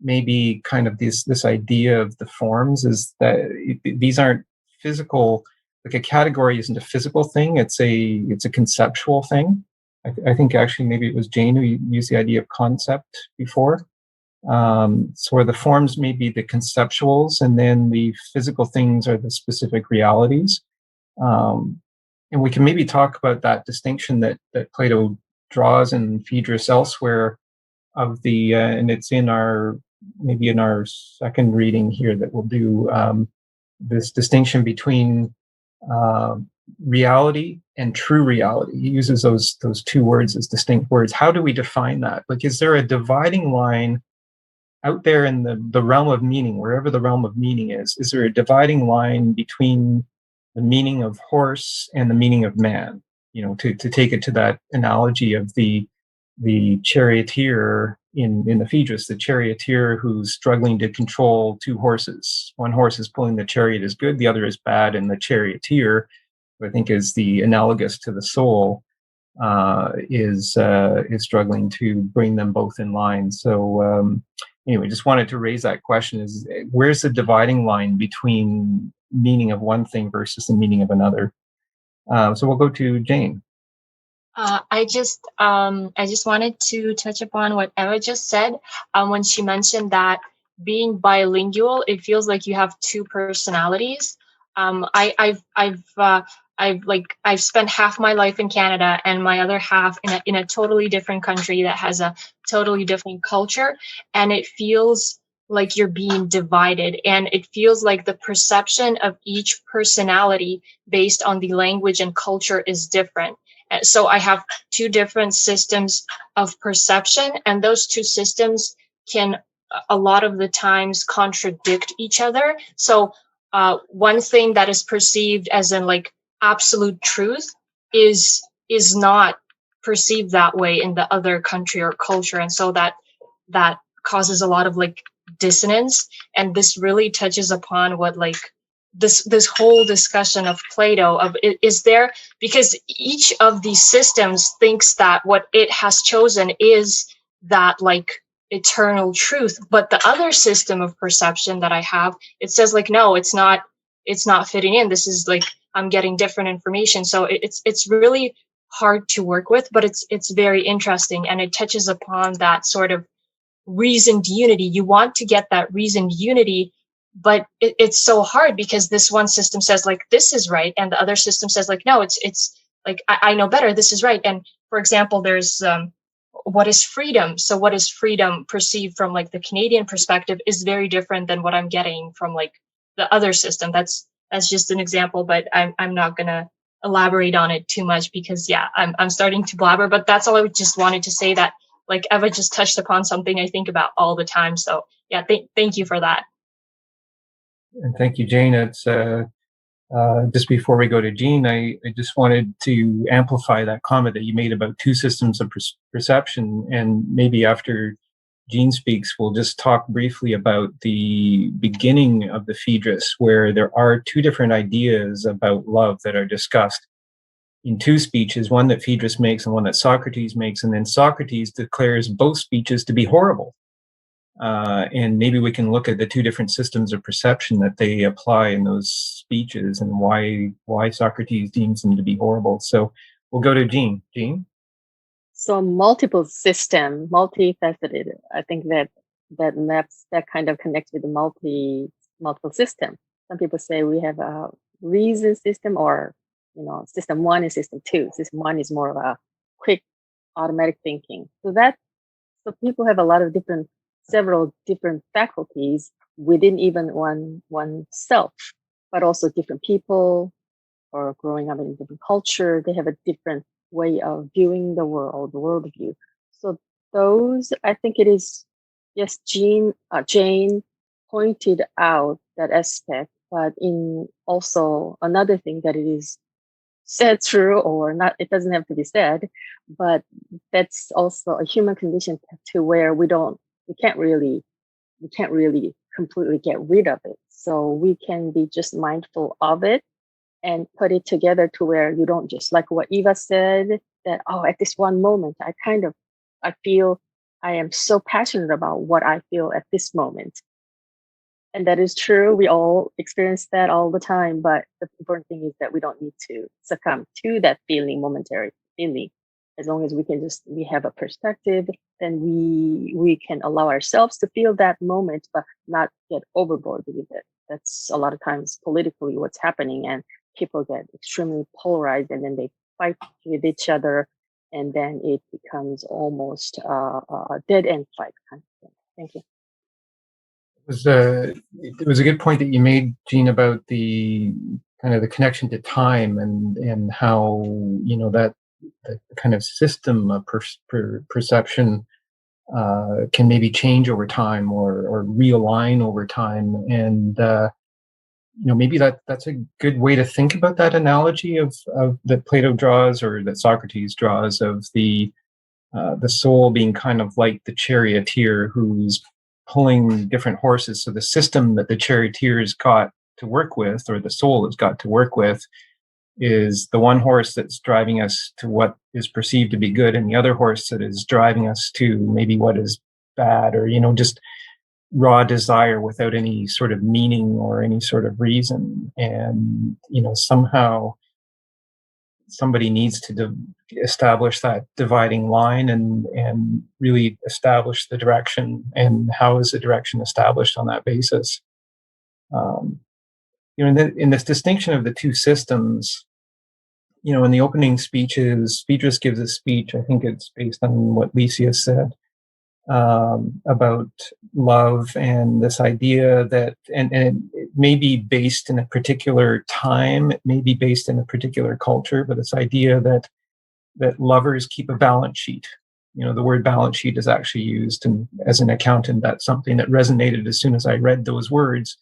maybe kind of this idea of the forms, is that these aren't physical. Like, a category isn't a physical thing; it's a conceptual thing. I think actually maybe it was Jane who used the idea of concept before. So where the forms may be the conceptuals, and then the physical things are the specific realities. And we can maybe talk about that distinction that Plato draws in Phaedrus elsewhere of the, and it's in our second reading here that we'll do, this distinction between reality and true reality. He uses those 2 words as distinct words. How do we define that? Like, is there a dividing line out there in the realm of meaning, wherever the realm of meaning is there a dividing line between the meaning of horse and the meaning of man? To take it to that analogy of the charioteer in the Phaedrus, the charioteer who's struggling to control 2 horses. One horse is pulling the chariot is good, the other is bad, and the charioteer, who I think is the analogous to the soul, is struggling to bring them both in line. So anyway, just wanted to raise that question: is where's the dividing line between meaning of one thing versus the meaning of another? So we'll go to Jane. I just wanted to touch upon what Eva just said when she mentioned that being bilingual, it feels like you have 2 personalities. I've spent half my life in Canada and my other half in a totally different country that has a totally different culture, and it feels like you're being divided, and it feels like the perception of each personality based on the language and culture is different. And so I have two different systems of perception, and those two systems can a lot of the times contradict each other. So one thing that is perceived as in like absolute truth is not perceived that way in the other country or culture, and so that causes a lot of like dissonance. And this really touches upon what like this whole discussion of Plato of is there, because each of these systems thinks that what it has chosen is that like eternal truth, but the other system of perception that I have, it says like no, it's not fitting in, this is like I'm getting different information. So it's really hard to work with, but it's very interesting, and it touches upon that sort of reasoned unity. You want to get that reasoned unity, but it's so hard because this one system says like this is right, and the other system says like no, it's like I know better, this is right. And for example, there's what is freedom? So what is freedom perceived from like the Canadian perspective is very different than what I'm getting from like the other system. That's just an example, but I'm not gonna elaborate on it too much because yeah, I'm starting to blabber. But that's all I just wanted to say, that like Eva just touched upon something I think about all the time. So yeah, thank you for that. And thank you, Jane. It's just before we go to Jean, I just wanted to amplify that comment that you made about two systems of perception. And maybe after Jean speaks, we'll just talk briefly about the beginning of the Phaedrus, where there are two different ideas about love that are discussed in two speeches, one that Phaedrus makes and one that Socrates makes. And then Socrates declares both speeches to be horrible. And maybe we can look at the two different systems of perception that they apply in those speeches and why Socrates deems them to be horrible. So we'll go to Jean. Jean? So multiple system, multifaceted. I think that maps, that kind of connects with the multiple system. Some people say we have a reason system, or system one and system two. System one is more of a quick automatic thinking. So people have a lot of several different faculties within even one self, but also different people or growing up in a different culture, they have a different way of viewing the worldview. So those, I think it is, yes, Jane pointed out that aspect, but in also another thing that it is said true or not, it doesn't have to be said, but that's also a human condition to where we can't really completely get rid of it. So we can be just mindful of it and put it together to where you don't just, like what Eva said, that, oh, at this one moment, I feel I am so passionate about what I feel at this moment. And that is true. We all experience that all the time. But the important thing is that we don't need to succumb to that momentary feeling. As long as we have a perspective, then we can allow ourselves to feel that moment, but not get overboard with it. That's a lot of times politically what's happening, and people get extremely polarized, and then they fight with each other, and then it becomes almost a dead end fight kind of thing. Thank you. It was a good point that you made, Jean, about the kind of the connection to time and how that the kind of system of perception can maybe change over time or realign over time, and maybe that's a good way to think about that analogy of that Plato draws or that Socrates draws of the soul being kind of like the charioteer who's pulling different horses. So the system that the charioteer's got to work with, or the soul has got to work with, is the one horse that's driving us to what is perceived to be good, and the other horse that is driving us to maybe what is bad, or just raw desire without any sort of meaning or any sort of reason. And somehow somebody needs to establish that dividing line and really establish the direction. And how is the direction established on that basis? In this distinction of the two systems, in the opening speeches, Phaedrus gives a speech. I think it's based on what Lysias said, about love and this idea that, and it may be based in a particular time, it may be based in a particular culture, but this idea that lovers keep a balance sheet. You know, the word balance sheet is actually used, and as an accountant, that's something that resonated as soon as I read those words.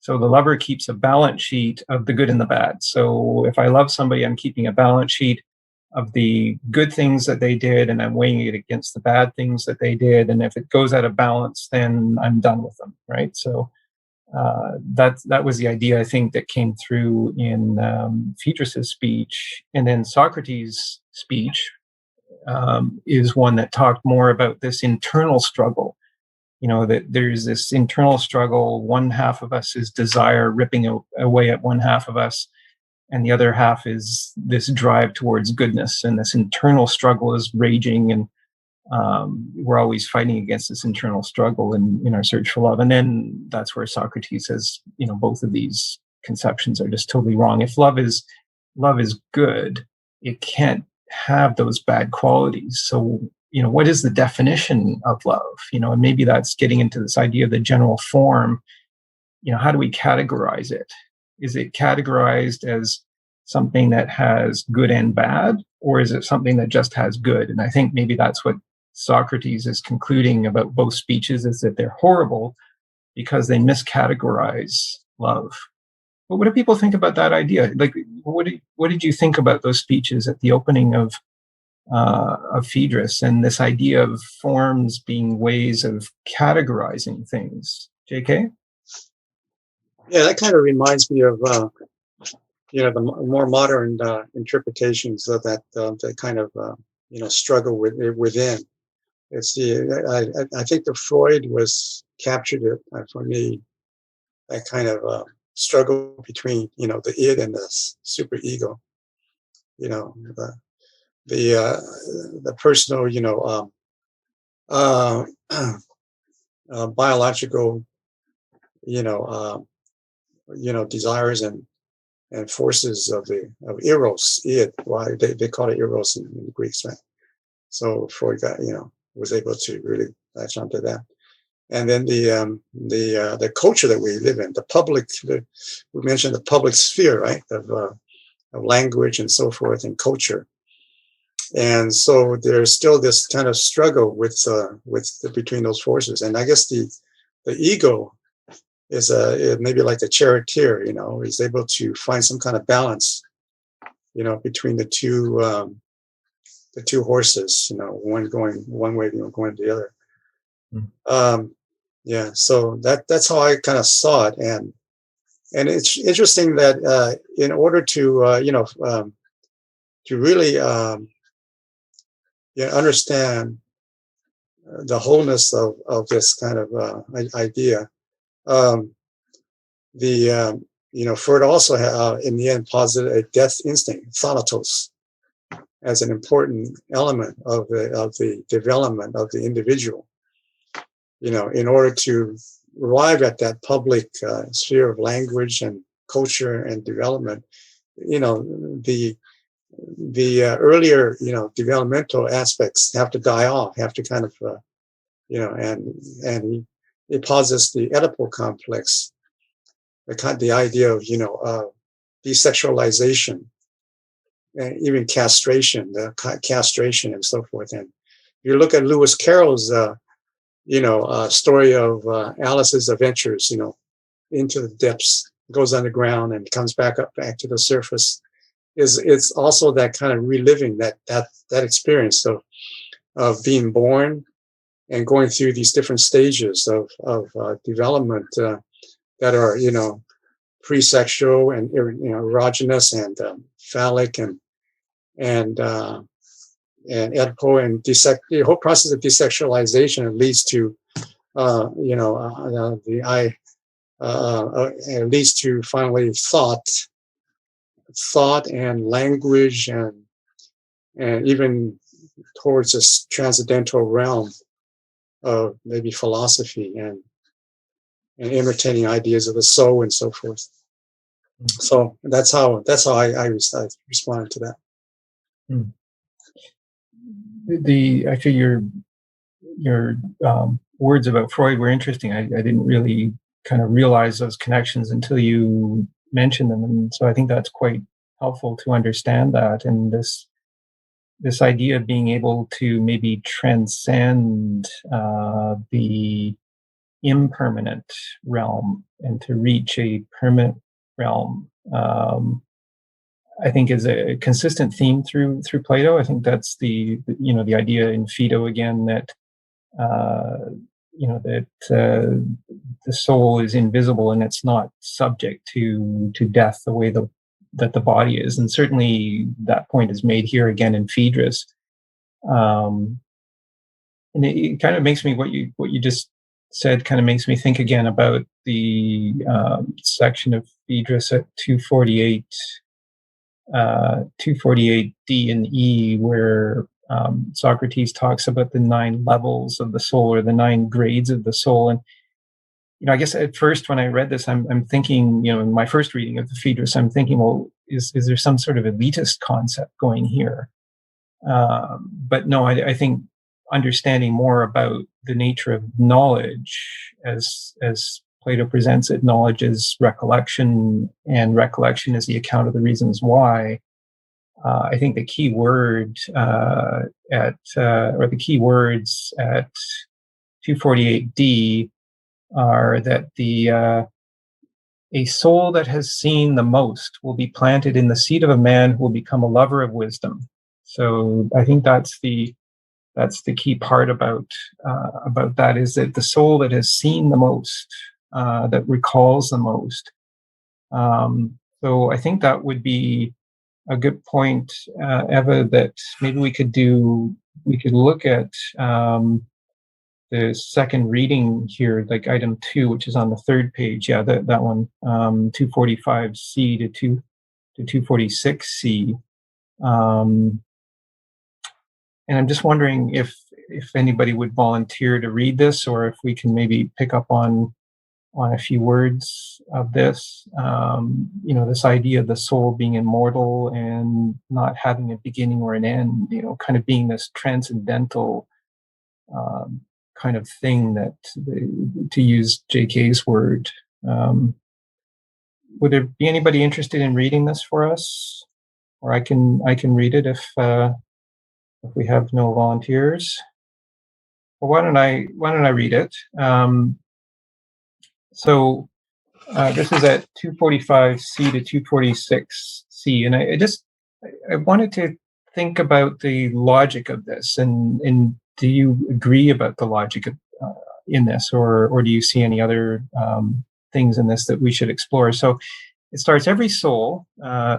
So the lover keeps a balance sheet of the good and the bad. So if I love somebody, I'm keeping a balance sheet of the good things that they did, and I'm weighing it against the bad things that they did. And if it goes out of balance, then I'm done with them, right? So that was the idea, I think, that came through in Phaedrus's speech. And then Socrates' speech is one that talked more about this internal struggle. You know, that there's this internal struggle. One half of us is desire ripping away at one half of us, and the other half is this drive towards goodness. And this internal struggle is raging, and we're always fighting against this internal struggle in our search for love. And then that's where Socrates says, you know, both of these conceptions are just totally wrong. If love is good, it can't have those bad qualities. So, you know, what is the definition of love? You know, and maybe that's getting into this idea of the general form. You know, how do we categorize it? Is it categorized as something that has good and bad, or is it something that just has good? And I think maybe that's what Socrates is concluding about both speeches, is that they're horrible because they miscategorize love. But what do people think about that idea? Like, what did you think about those speeches at the opening of Phaedrus, and this idea of forms being ways of categorizing things? JK? Yeah, that kind of reminds me of you know, the more modern interpretations of that kind of you know, struggle within. It's I think the Freud was captured it for me, that kind of struggle between, you know, the id and the super ego. You know, the personal, you know, biological, you know, desires and forces of eros, id. Why they call it eros in the Greeks, right? So Freud got, you know, was able to really latch onto that. And then the culture that we live in, we mentioned the public sphere, right, of language and so forth, and culture. And so there's still this kind of struggle with between those forces. And I guess the ego is maybe like a charioteer, you know, is able to find some kind of balance, you know, between the two horses, you know, one going one way, you know, going the other. Yeah, so that's how I kind of saw it, and it's interesting that in order to you know, to really yeah, understand the wholeness of this kind of idea, you know, Freud also in the end posited a death instinct, thanatos, as an important element of the development of the individual. You know, in order to arrive at that public sphere of language and culture and development, you know, the earlier, you know, developmental aspects have to die off, have to kind of, you know, and he posits the Oedipal complex, the idea of, you know, desexualization, and even castration, castration and so forth. And you look at Lewis Carroll's you know, story of Alice's adventures, you know, into the depths, goes underground and comes back to the surface. It's also that kind of reliving that experience of being born and going through these different stages of development that are, you know, pre-sexual and, you know, erogenous and phallic and Oedipal, and the whole process of desexualization leads to, you know, it leads to finally thought and language and even towards this transcendental realm of maybe philosophy and entertaining ideas of the soul and so forth. So that's how I responded to that. I figure your words about Freud were interesting. I didn't really kind of realize those connections until you mentioned them, and so I think that's quite helpful to understand that. And this idea of being able to maybe transcend the impermanent realm and to reach a permanent realm, I think is a consistent theme through Plato. I think that's the idea in Phaedo again that the soul is invisible and it's not subject to death the way that the body is. And certainly that point is made here again in Phaedrus. And it kind of makes me, what you just said kind of makes me think again about the section of Phaedrus at 248 D and E, where Socrates talks about the 9 levels of the soul, or the 9 grades of the soul. And I guess at first when I read this, I'm thinking, in my first reading of the Phaedrus, I'm thinking, well, is there some sort of elitist concept going here? But no, I think understanding more about the nature of knowledge, as Plato presents it, knowledge is recollection, and recollection is the account of the reasons why. I think the key word or the key words at 248D are that a soul that has seen the most will be planted in the seat of a man who will become a lover of wisdom. So I think that's the key part about that, is that the soul that has seen the most, that recalls the most. So I think that would be a good point, Eva, that maybe we could look at the second reading here, like item 2, which is on the 3rd page. Yeah, that one, 245C to 246C. And I'm just wondering if anybody would volunteer to read this, or if we can maybe pick up on a few words of this. This idea of the soul being immortal and not having a beginning or an end, kind of being this transcendental kind of thing, that, to use JK's word. Would there be anybody interested in reading this for us? Or I can read it if we have no volunteers. Well, why don't I read it? So this is at 245C to 246C, and I wanted to think about the logic of this, and do you agree about the logic of, in this, or do you see any other things in this that we should explore? So it starts, every soul,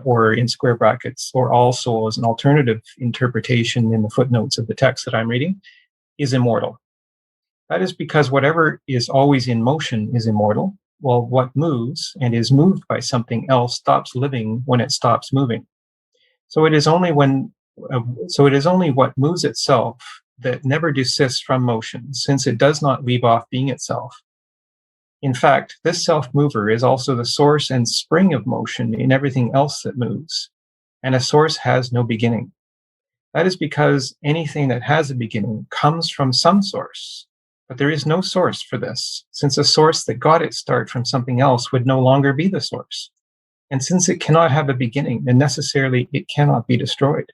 or in square brackets, or all soul as an alternative interpretation in the footnotes of the text that I'm reading, is immortal. That is because whatever is always in motion is immortal, while what moves and is moved by something else stops living when it stops moving. So it is only what moves itself that never desists from motion, since it does not leave off being itself. In fact, this self-mover is also the source and spring of motion in everything else that moves, and a source has no beginning. That is because anything that has a beginning comes from some source, but there is no source for this, since a source that got its start from something else would no longer be the source. And since it cannot have a beginning, then necessarily it cannot be destroyed.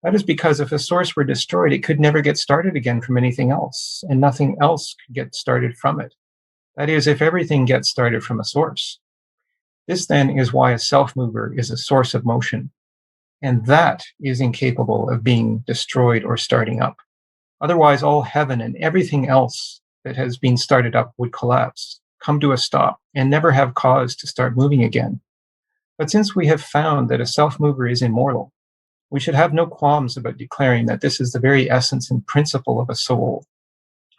That is because if a source were destroyed, it could never get started again from anything else, and nothing else could get started from it. That is, if everything gets started from a source. This then is why a self-mover is a source of motion, and that is incapable of being destroyed or starting up. Otherwise, all heaven and everything else that has been started up would collapse, come to a stop, and never have cause to start moving again. But since we have found that a self-mover is immortal, we should have no qualms about declaring that this is the very essence and principle of a soul.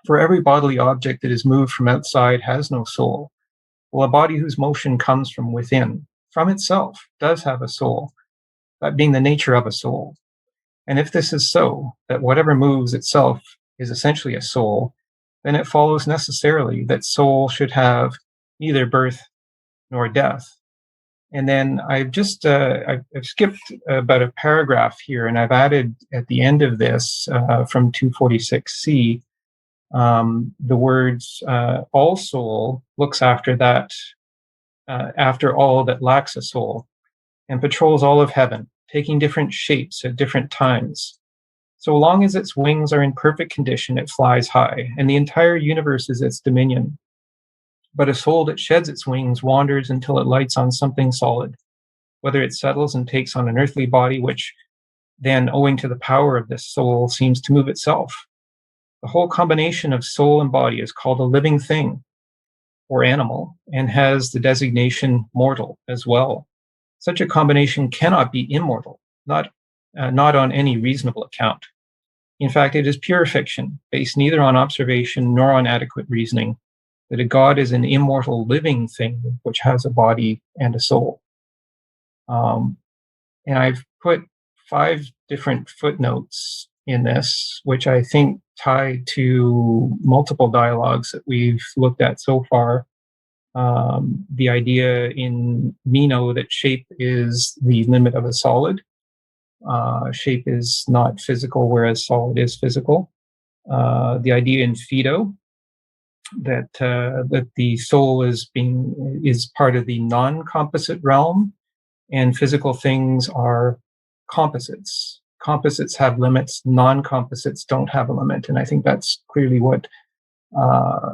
For every bodily object that is moved from outside has no soul, while a body whose motion comes from within, from itself, does have a soul, that being the nature of a soul. And if this is so, that whatever moves itself is essentially a soul, then it follows necessarily that soul should have neither birth nor death. And then I've skipped about a paragraph here, and I've added at the end of this from 246C The words all soul looks after that, after all that lacks a soul, and patrols all of heaven, taking different shapes at different times. So long as its wings are in perfect condition, it flies high, and the entire universe is its dominion. But a soul that sheds its wings wanders until it lights on something solid, whether it settles and takes on an earthly body, which then, owing to the power of this soul, seems to move itself. The whole combination of soul and body is called a living thing or animal, and has the designation mortal as well. Such a combination cannot be immortal, not on any reasonable account. In fact, it is pure fiction, based neither on observation nor on adequate reasoning, that a god is an immortal living thing which has a body and a soul. And I've put 5 different footnotes in this, which I think tie to multiple dialogues that we've looked at so far. The idea in Meno that shape is the limit of a solid. Shape is not physical, whereas solid is physical. The idea in Phaedrus that the soul is part of the non-composite realm, and physical things are composites. Composites have limits, non-composites don't have a limit. And I think that's clearly what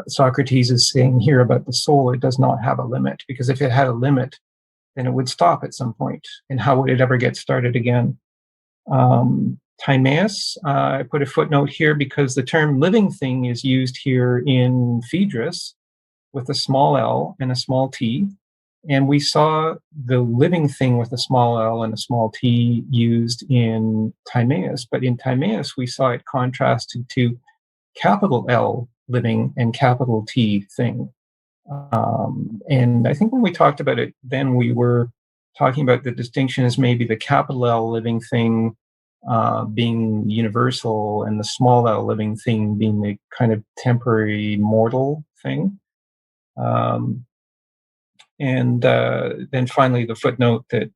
Socrates is saying here about the soul. It does not have a limit, because if it had a limit, then it would stop at some point. And how would it ever get started again? Timaeus, I put a footnote here because the term living thing is used here in Phaedrus with a small l and a small t. And we saw the living thing with a small l and a small t used in Timaeus. But in Timaeus, we saw it contrasted to capital L living and capital T thing. And I think when we talked about it, then we were talking about the distinction as maybe the capital L living thing being universal, and the small l living thing being the kind of temporary mortal thing. And then finally, the footnote that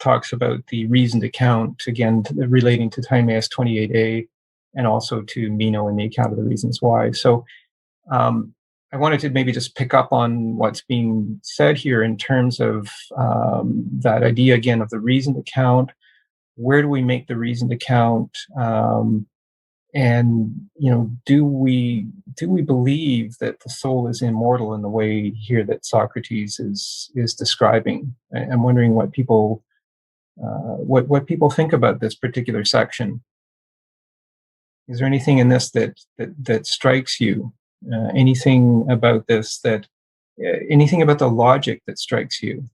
talks about the reasoned account, again, relating to Timaeus 28a, and also to Meno and the account of the reasons why. So I wanted to maybe just pick up on what's being said here in terms of that idea, again, of the reasoned account. Where do we make the reasoned account? And do we believe that the soul is immortal in the way here that Socrates is describing? I'm wondering what people think about this particular section. Is there anything in this that strikes you? Anything about this anything about the logic that strikes you?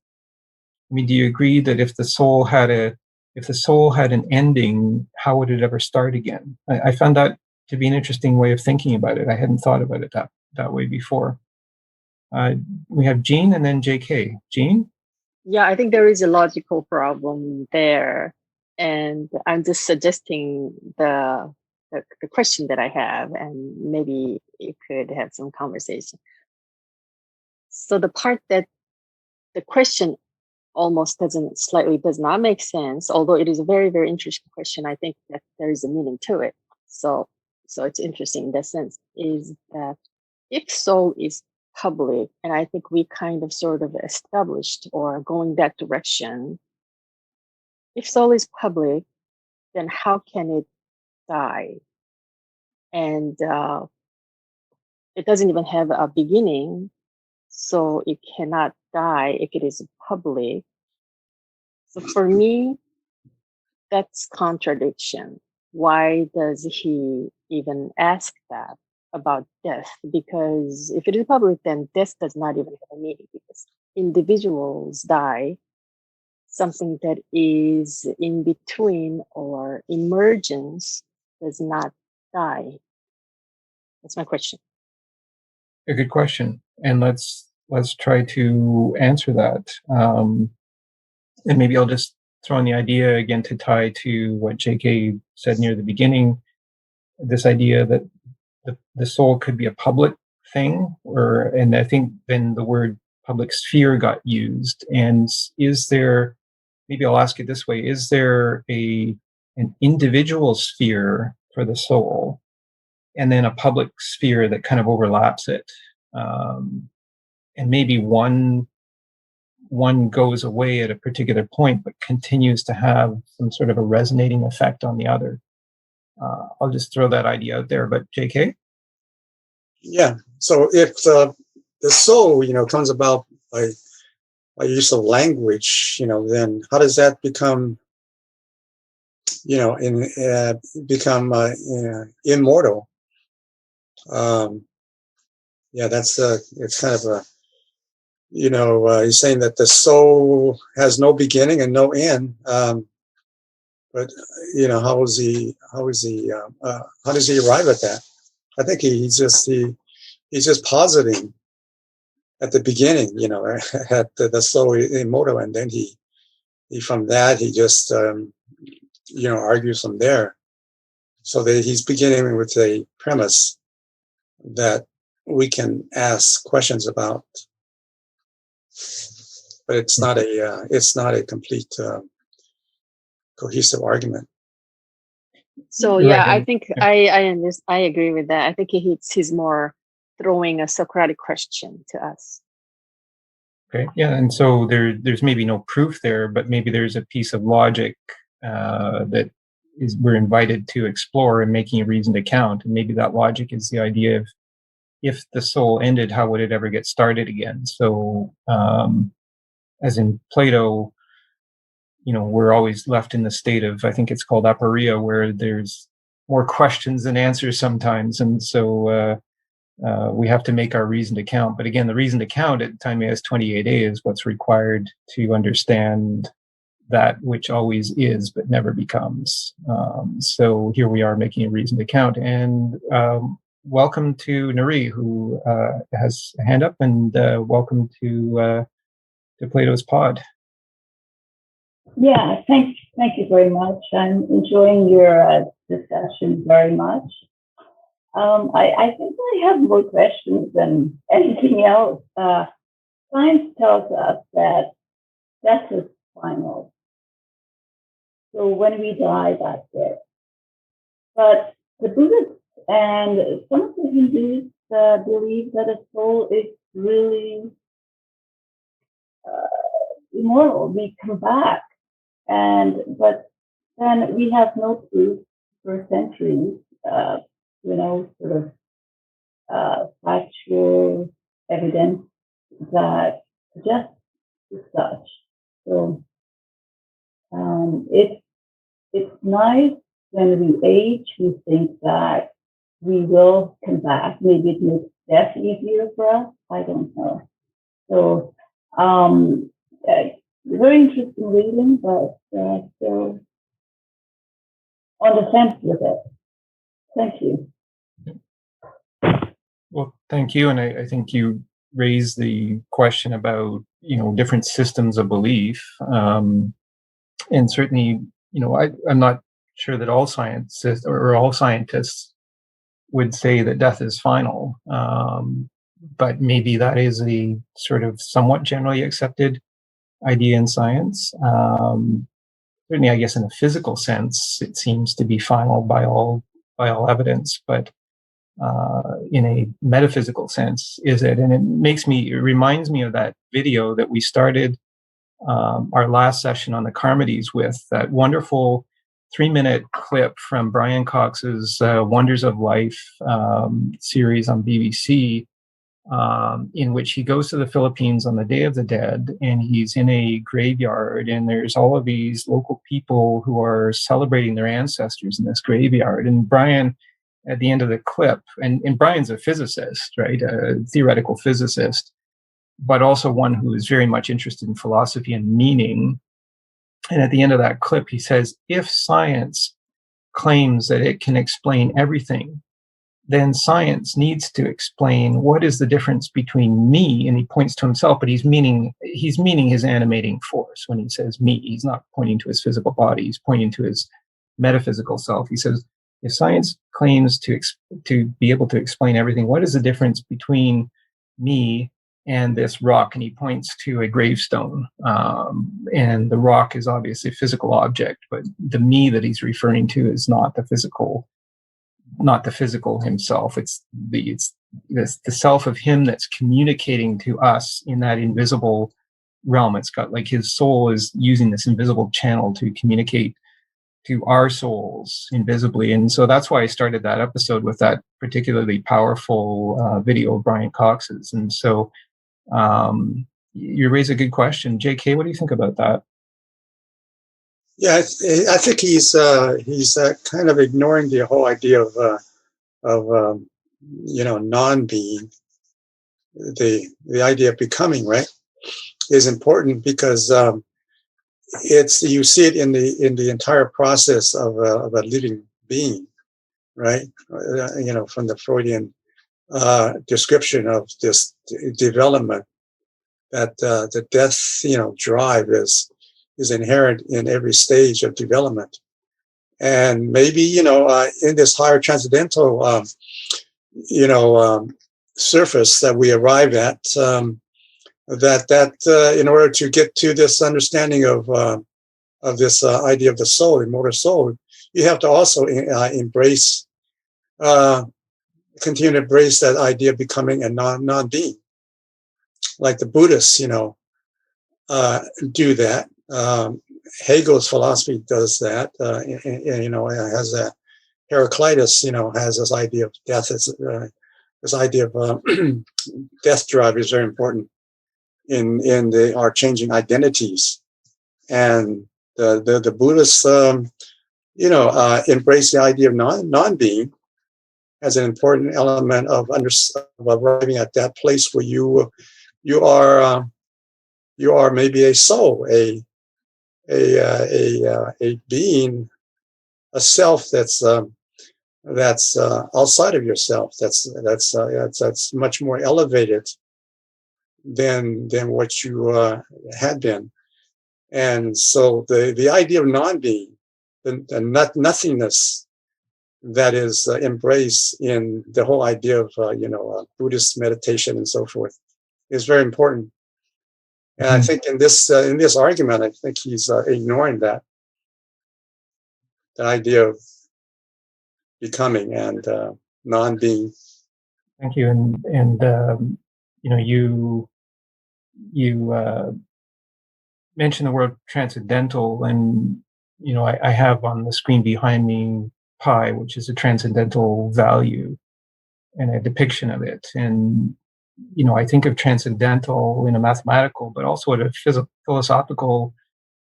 I mean, do you agree that if the soul had an ending, how would it ever start again? I found that to be an interesting way of thinking about it. I hadn't thought about it that way before. We have Jean and then JK. Jean? Yeah, I think there is a logical problem there. And I'm just suggesting the question that I have, and maybe you could have some conversation. So the part that the question almost does not make sense, although it is a very, very interesting question. I think that there is a meaning to it. So it's interesting in that sense, is that if soul is public, and I think we kind of sort of established or going that direction, if soul is public, then how can it die? And it doesn't even have a beginning, so it cannot die if it is public. So for me, that's contradiction. Why does he even ask that about death? Because if it is public, then death does not even have a meaning, because individuals die. Something that is in between or emergence does not die. That's my question. A good question, and let's try to answer that. And maybe I'll just throw in the idea again to tie to what JK said near the beginning. This idea that the soul could be a public thing, and I think then the word public sphere got used. And is there, maybe I'll ask it this way, is there an individual sphere for the soul? and then a public sphere that kind of overlaps it. And maybe one goes away at a particular point, but continues to have some sort of a resonating effect on the other. I'll just throw that idea out there, but JK? Yeah. So if the soul, comes about by use of language, then how does that become, immortal? Yeah, it's kind of a, he's saying that the soul has no beginning and no end. But how does he arrive at that? I think he's just positing at the beginning, at the soul immortal, and then he from that he just argues from there. So that he's beginning with a premise that we can ask questions about, but it's not a complete cohesive argument. So Right, yeah, I and- think I agree with that. I think he's more throwing a Socratic question to us. Okay, yeah, and so there's maybe no proof there, but maybe there's a piece of logic that we're invited to explore in making a reasoned account, and maybe that logic is the idea of, if the soul ended, how would it ever get started again? So, as in Plato, we're always left in the state of, I think it's called aporia, where there's more questions than answers sometimes, and so we have to make our reasoned account. But again, the reasoned account at Timaeus 28a is what's required to understand that which always is but never becomes. So here we are making a reasoned account, and welcome to Nari, who has a hand up, and welcome to Plato's Pod. Yeah, thank you very much. I'm enjoying your discussion very much. I think I have more questions than anything else. Science tells us that death is final. So when we die, that's it. But the Buddhists and some of the Hindus believe that a soul is really immortal. We come back, but then we have no proof for centuries. Sort of factual evidence that suggests such. So it's nice when we age, we think that we will come back. Maybe it makes death easier for us. I don't know. So very interesting reading, but still on the fence with it. Thank you. Well, thank you, and I think you raised the question about different systems of belief, and certainly I'm not sure that all scientists or all scientists would say that death is final, but maybe that is a sort of somewhat generally accepted idea in science. Certainly, I guess in a physical sense, it seems to be final by all evidence, but in a metaphysical sense, is it? And it reminds me of that video that we started our last session on the Charmides with, that wonderful 3-minute clip from Brian Cox's Wonders of Life series on BBC, in which he goes to the Philippines on the Day of the Dead, and he's in a graveyard, and there's all of these local people who are celebrating their ancestors in this graveyard. And Brian, at the end of the clip, and Brian's a physicist, right, a theoretical physicist, but also one who is very much interested in philosophy and meaning. And at the end of that clip, he says, if science claims that it can explain everything, then science needs to explain what is the difference between me, and he points to himself, but he's meaning his animating force when he says me. He's not pointing to his physical body, he's pointing to his metaphysical self. He says, if science claims to be able to explain everything, what is the difference between me and this rock? And he points to a gravestone. And the rock is obviously a physical object, but the me that he's referring to is not the physical not the physical himself. It's the self of him that's communicating to us in that invisible realm. It's got like his soul is using this invisible channel to communicate to our souls invisibly. And so that's why I started that episode with that particularly powerful video of Brian Cox's. And so you raise a good question. JK, what do you think about that? Yeah, I think he's kind of ignoring the whole idea of non-being. The idea of becoming, right, is important because it's, you see it in the entire process of a living being, right? From the Freudian description of this development, that the death drive is inherent in every stage of development. And maybe in this higher transcendental surface that we arrive at, that in order to get to this understanding of this idea of the soul, immortal soul, you have to also embrace, continue to embrace that idea of becoming a non-being, like the Buddhists, do that. Hegel's philosophy does that. Has a Heraclitus, has this idea of death. This idea of death drive is very important in our changing identities. And the Buddhists, embrace the idea of non-being as an important element of arriving at that place where you are maybe a soul, a being, a self that's outside of yourself. That's much more elevated than what you had been. And so the idea of non-being, the nothingness that is embraced in the whole idea of Buddhist meditation and so forth, is very important. And I think in this argument, I think he's ignoring that, the idea of becoming and non-being. Thank you. And you mentioned the word transcendental, and I have on the screen behind me pi, which is a transcendental value and a depiction of it. And I think of transcendental in a mathematical, but also in a philosophical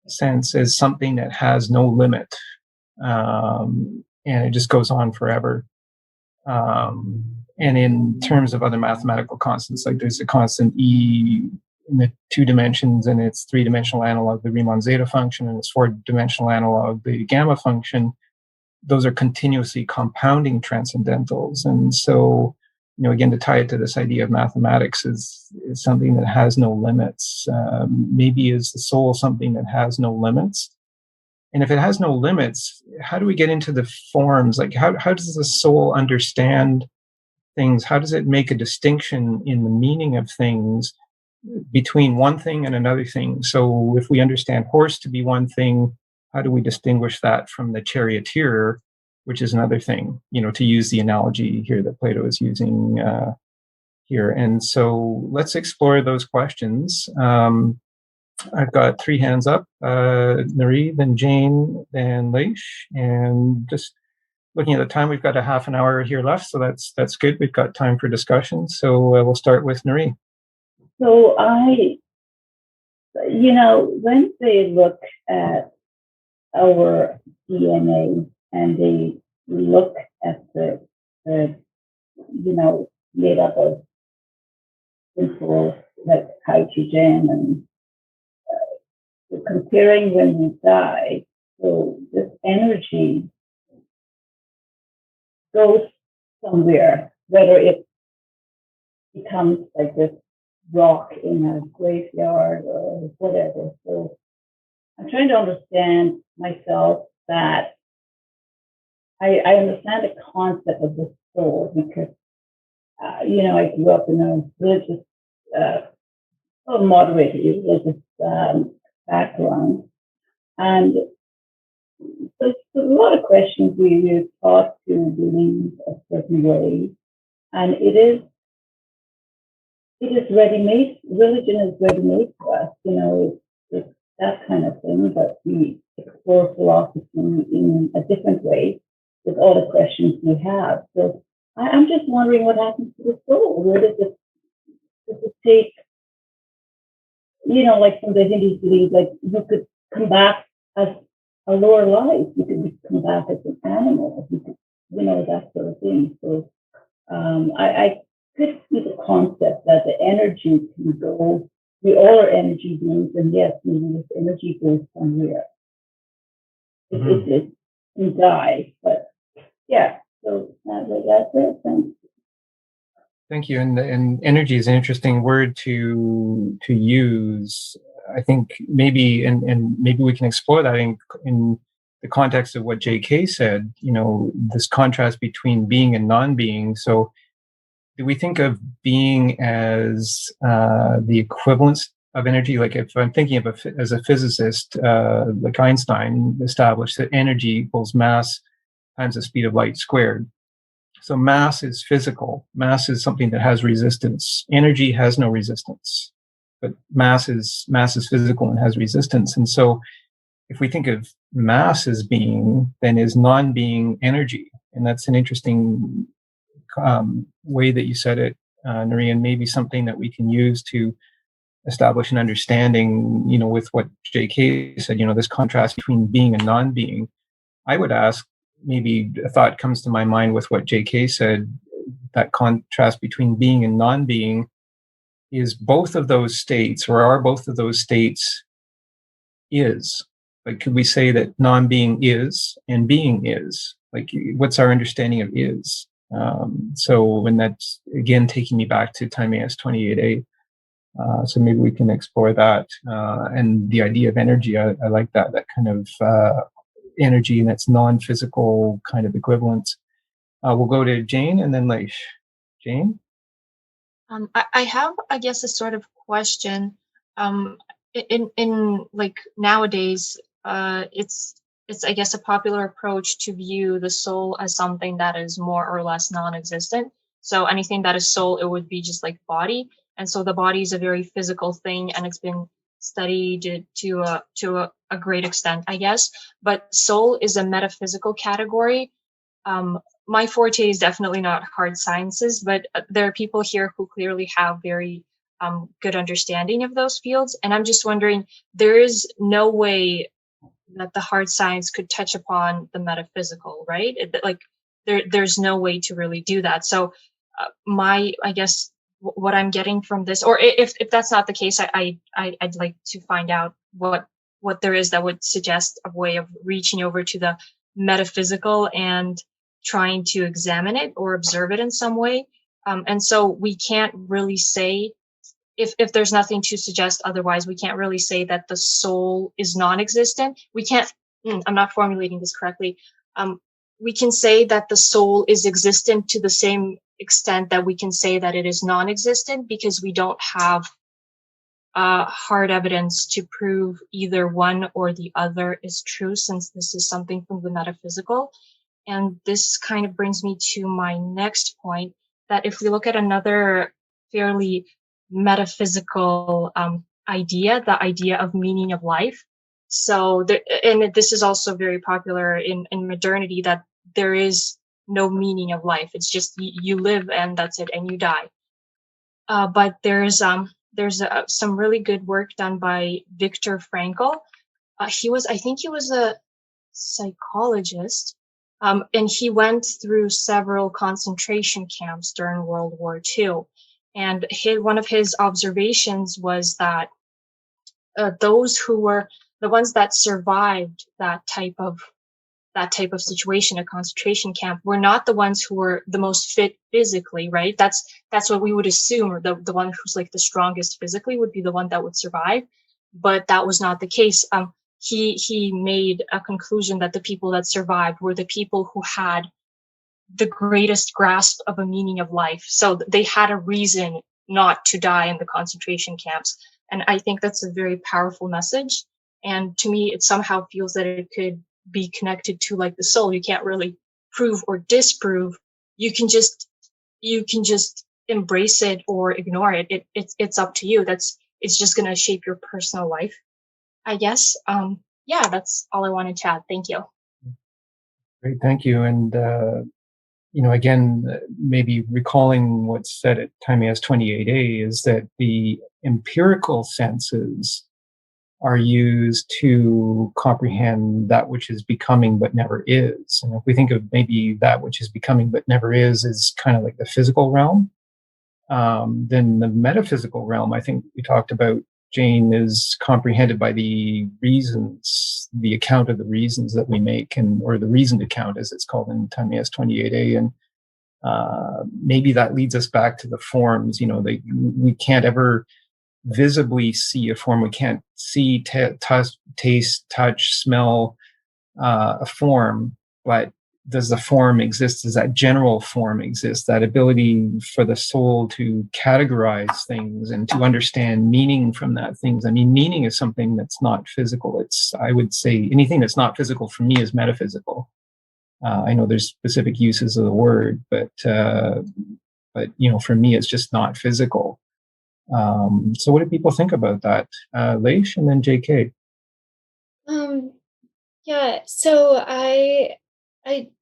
sense as something that has no limit, and it just goes on forever. And in terms of other mathematical constants, like there's a constant E in the 2 dimensions, and its 3-dimensional analog, the Riemann zeta function, and its 4-dimensional analog, the gamma function. Those are continuously compounding transcendentals. And so, again, to tie it to this idea of mathematics is something that has no limits. Maybe is the soul something that has no limits? And if it has no limits, how do we get into the forms? Like, how does the soul understand things? How does it make a distinction in the meaning of things between one thing and another thing? So if we understand horse to be one thing, how do we distinguish that from the charioteer, which is another thing, to use the analogy here that Plato is using here. And so let's explore those questions. I've got 3 hands up, Nari, then Jane, then Leish, and just looking at the time, we've got a half an hour here left, so that's good. We've got time for discussion. So we'll start with Nari. So when they look at our DNA and they look at the made up of simple like hydrogen, and so comparing when we die, so this energy goes somewhere, whether it becomes like this rock in a graveyard or whatever. So I'm trying to understand myself that I understand the concept of the soul because, I grew up in a religious, moderately religious background. And there's a lot of questions we're taught to believe a certain way, and it is ready-made. Religion is ready-made for us, it's that kind of thing. But we explore philosophy in a different way with all the questions we have. So I'm just wondering what happens to the soul. Where does it take? Like from the Hindus believe, like you could come back as a lower life. You could come back as an animal. You could, that sort of thing. So I could see the concept that the energy can go. We all are energy beings, and yes, maybe this energy goes somewhere. It can die, but yeah. So that's it. Thanks. Thank you. And energy is an interesting word to use. I think maybe and maybe we can explore that in the context of what J.K. said. This contrast between being and non-being. So, do we think of being as the equivalence of energy? Like if I'm thinking of as a physicist, like Einstein established that energy equals mass times the speed of light squared. So mass is physical. Mass is something that has resistance. Energy has no resistance, but mass is physical and has resistance. And so if we think of mass as being, then is non-being energy. And that's an interesting way that you said it, Nuri, and maybe something that we can use to establish an understanding, with what J.K. said, this contrast between being and non-being. I would ask, maybe a thought comes to my mind with what J.K. said, that contrast between being and non-being is both of those states, or are both of those states is? Like, could we say that non-being is and being is? Like, what's our understanding of is? So when that's, again, taking me back to Timaeus 28a. So maybe we can explore that. And the idea of energy, I like that kind of energy, and that's non-physical kind of equivalence. We'll go to Jane and then Leish. Jane? I have, I guess, a sort of question. In like nowadays, it's I guess a popular approach to view the soul as something that is more or less non-existent. So anything that is soul, it would be just like body, and so the body is a very physical thing, and it's been studied to a great extent, I guess. But soul is a metaphysical category. My forte is definitely not hard sciences, but there are people here who clearly have very good understanding of those fields. And I'm just wondering, there is no way that the hard science could touch upon the metaphysical, right? There's no way to really do that. So I guess what I'm getting from this, or if that's not the case, I'd like to find out what there is that would suggest a way of reaching over to the metaphysical and trying to examine it or observe it in some way. And so we can't really say, if there's nothing to suggest otherwise, we can't really say that the soul is non-existent. We can't, I'm not formulating this correctly. We can say that the soul is existent to the same extent that we can say that it is non-existent, because we don't have hard evidence to prove either one or the other is true, since this is something from the metaphysical. And this kind of brings me to my next point, that if we look at another fairly metaphysical idea, the idea of meaning of life. So, and this is also very popular in modernity, that there is no meaning of life. It's just you live and that's it, and you die. But there's some really good work done by Viktor Frankl. I think he was a psychologist. And he went through several concentration camps during World War II. And one of his observations was that those who were the ones that survived that type of situation, a concentration camp, were not the ones who were the most fit physically, right? That's what we would assume, or the one who's like the strongest physically would be the one that would survive. But that was not the case. He made a conclusion that the people that survived were the people who had the greatest grasp of a meaning of life. So they had a reason not to die in the concentration camps. And I think that's a very powerful message. And to me, it somehow feels that it could be connected to like the soul. You can't really prove or disprove. You can just embrace it or ignore it. It's up to you. It's just gonna shape your personal life, I guess. Yeah, that's all I wanted to add. Thank you. Great, thank you. And again, maybe recalling what's said at Timaeus 28a is that the empirical senses are used to comprehend that which is becoming but never is. And if we think of maybe that which is becoming but never is kind of like the physical realm, then the metaphysical realm, I think we talked about, Jane, is comprehended by the reasons, the account of the reasons that we make, or the reasoned account, as it's called in Timaeus 28a. And maybe that leads us back to the forms. We can't ever visibly see a form. We can't see, taste, touch, smell a form, but does the form exist? Does that general form exist? That ability for the soul to categorize things and to understand meaning from that things. I mean, meaning is something that's not physical. I would say anything that's not physical for me is metaphysical. I know there's specific uses of the word, but for me, it's just not physical. So what do people think about that? Leish and then JK. Yeah, so I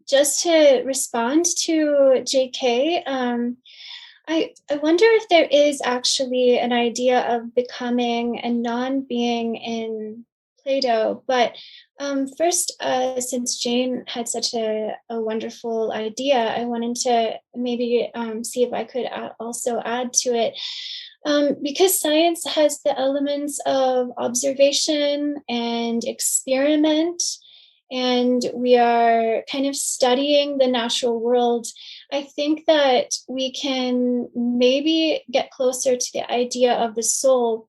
just to respond to JK, I wonder if there is actually an idea of becoming and non-being in Plato. But first, since Jane had such a wonderful idea, I wanted to maybe see if I could also add to it. Because science has the elements of observation and experiment, and we are kind of studying the natural world, I think that we can maybe get closer to the idea of the soul.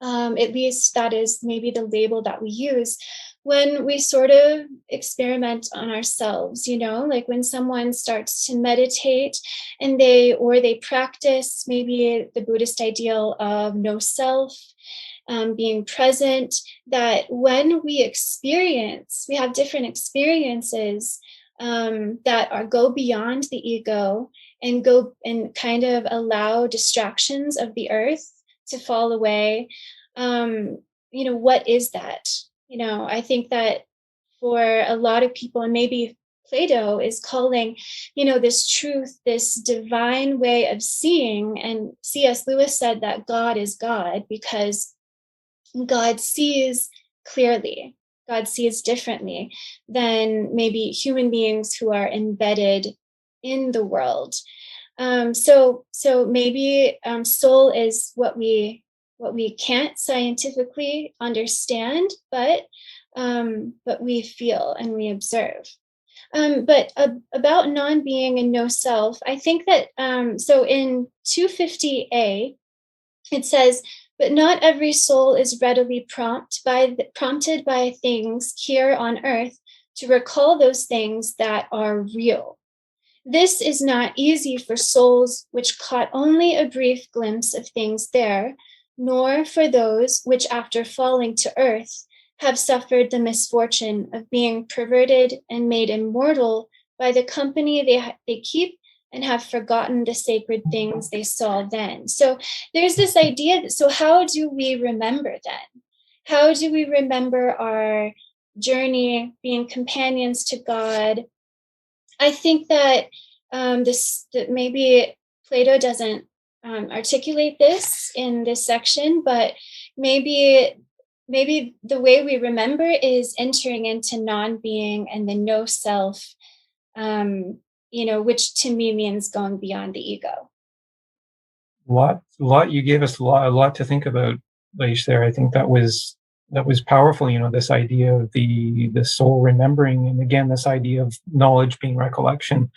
At least that is maybe the label that we use when we sort of experiment on ourselves, like when someone starts to meditate and they practice maybe the Buddhist ideal of no self, being present, that when we have different experiences that go beyond the ego and go and kind of allow distractions of the earth to fall away. What is that? I think that for a lot of people, and maybe Plato is calling, this truth, this divine way of seeing. And C.S. Lewis said that God is God because God sees clearly. God sees differently than maybe human beings who are embedded in the world. So maybe soul is what we can't scientifically understand, but we feel and we observe. But about non-being and no self, I think that so in 250a, it says, "But not every soul is readily prompted by things here on earth to recall those things that are real. This is not easy for souls which caught only a brief glimpse of things there, nor for those which, after falling to earth, have suffered the misfortune of being perverted and made immortal by the company they keep and have forgotten the sacred things they saw then." So there's this idea. So how do we remember then? How do we remember our journey being companions to God? I think that that maybe Plato doesn't articulate this in this section, but maybe the way we remember is entering into non-being and the no self, which to me means going beyond the ego. You gave us a lot to think about, Leish, there. I think that was powerful, this idea of the soul remembering, and again, this idea of knowledge being recollection.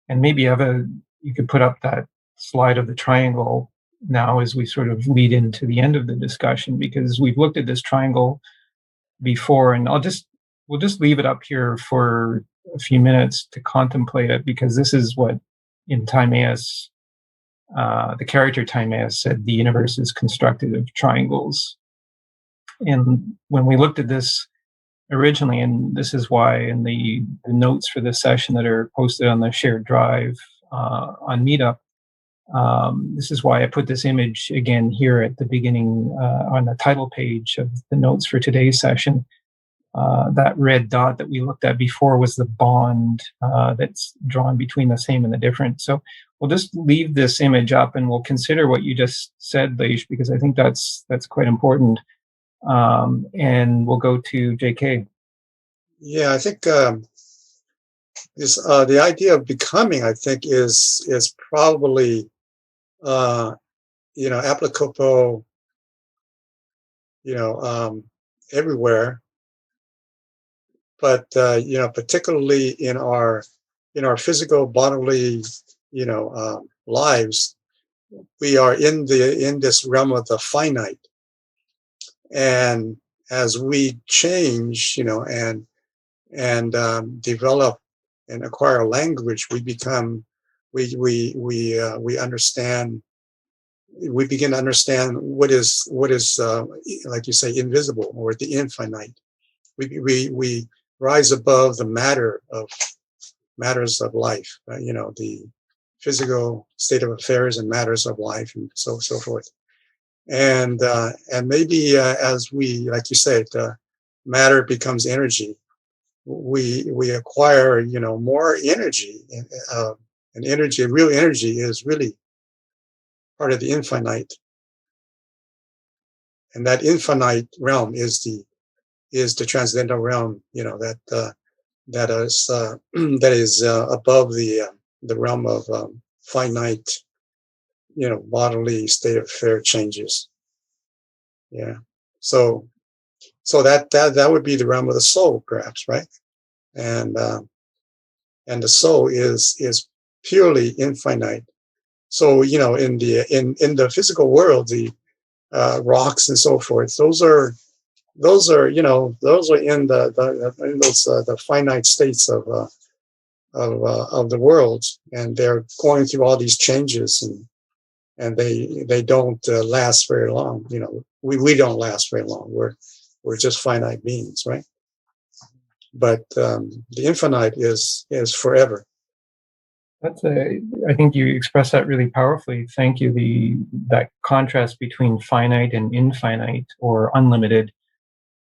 And maybe you could put up that slide of the triangle now as we sort of lead into the end of the discussion, because we've looked at this triangle before, and we'll just leave it up here for a few minutes to contemplate it, because this is what in Timaeus, the character Timaeus said, the universe is constructed of triangles. And when we looked at this originally, and this is why in the notes for this session that are posted on the shared drive on Meetup, this is why I put this image again here at the beginning on the title page of the notes for today's session. That red dot that we looked at before was the bond that's drawn between the same and the different. So we'll just leave this image up and we'll consider what you just said, Leish, because I think that's quite important. And we'll go to JK. Yeah, I think this the idea of becoming, I think, is probably applicable, everywhere. But particularly in our physical bodily lives, we are in this realm of the finite, and as we change, and develop and acquire language, we become we understand. We begin to understand what is like you say, invisible, or the infinite. We rise above the matters of life, the physical state of affairs and matters of life, and so forth. And maybe as we, like you said, matter becomes energy, we acquire more energy, and energy, real energy, is really part of the infinite, and that infinite realm is the transcendental realm, that is that is above the realm of finite, bodily state of affair changes. Yeah. So that would be the realm of the soul, perhaps, right? And the soul is purely infinite. So in the physical world, the rocks and so forth, those are in the finite states of the world, and they're going through all these changes, and they don't last very long. We don't last very long. We're just finite beings, right? But the infinite is forever. I think you expressed that really powerfully. Thank you. That contrast between finite and infinite, or unlimited,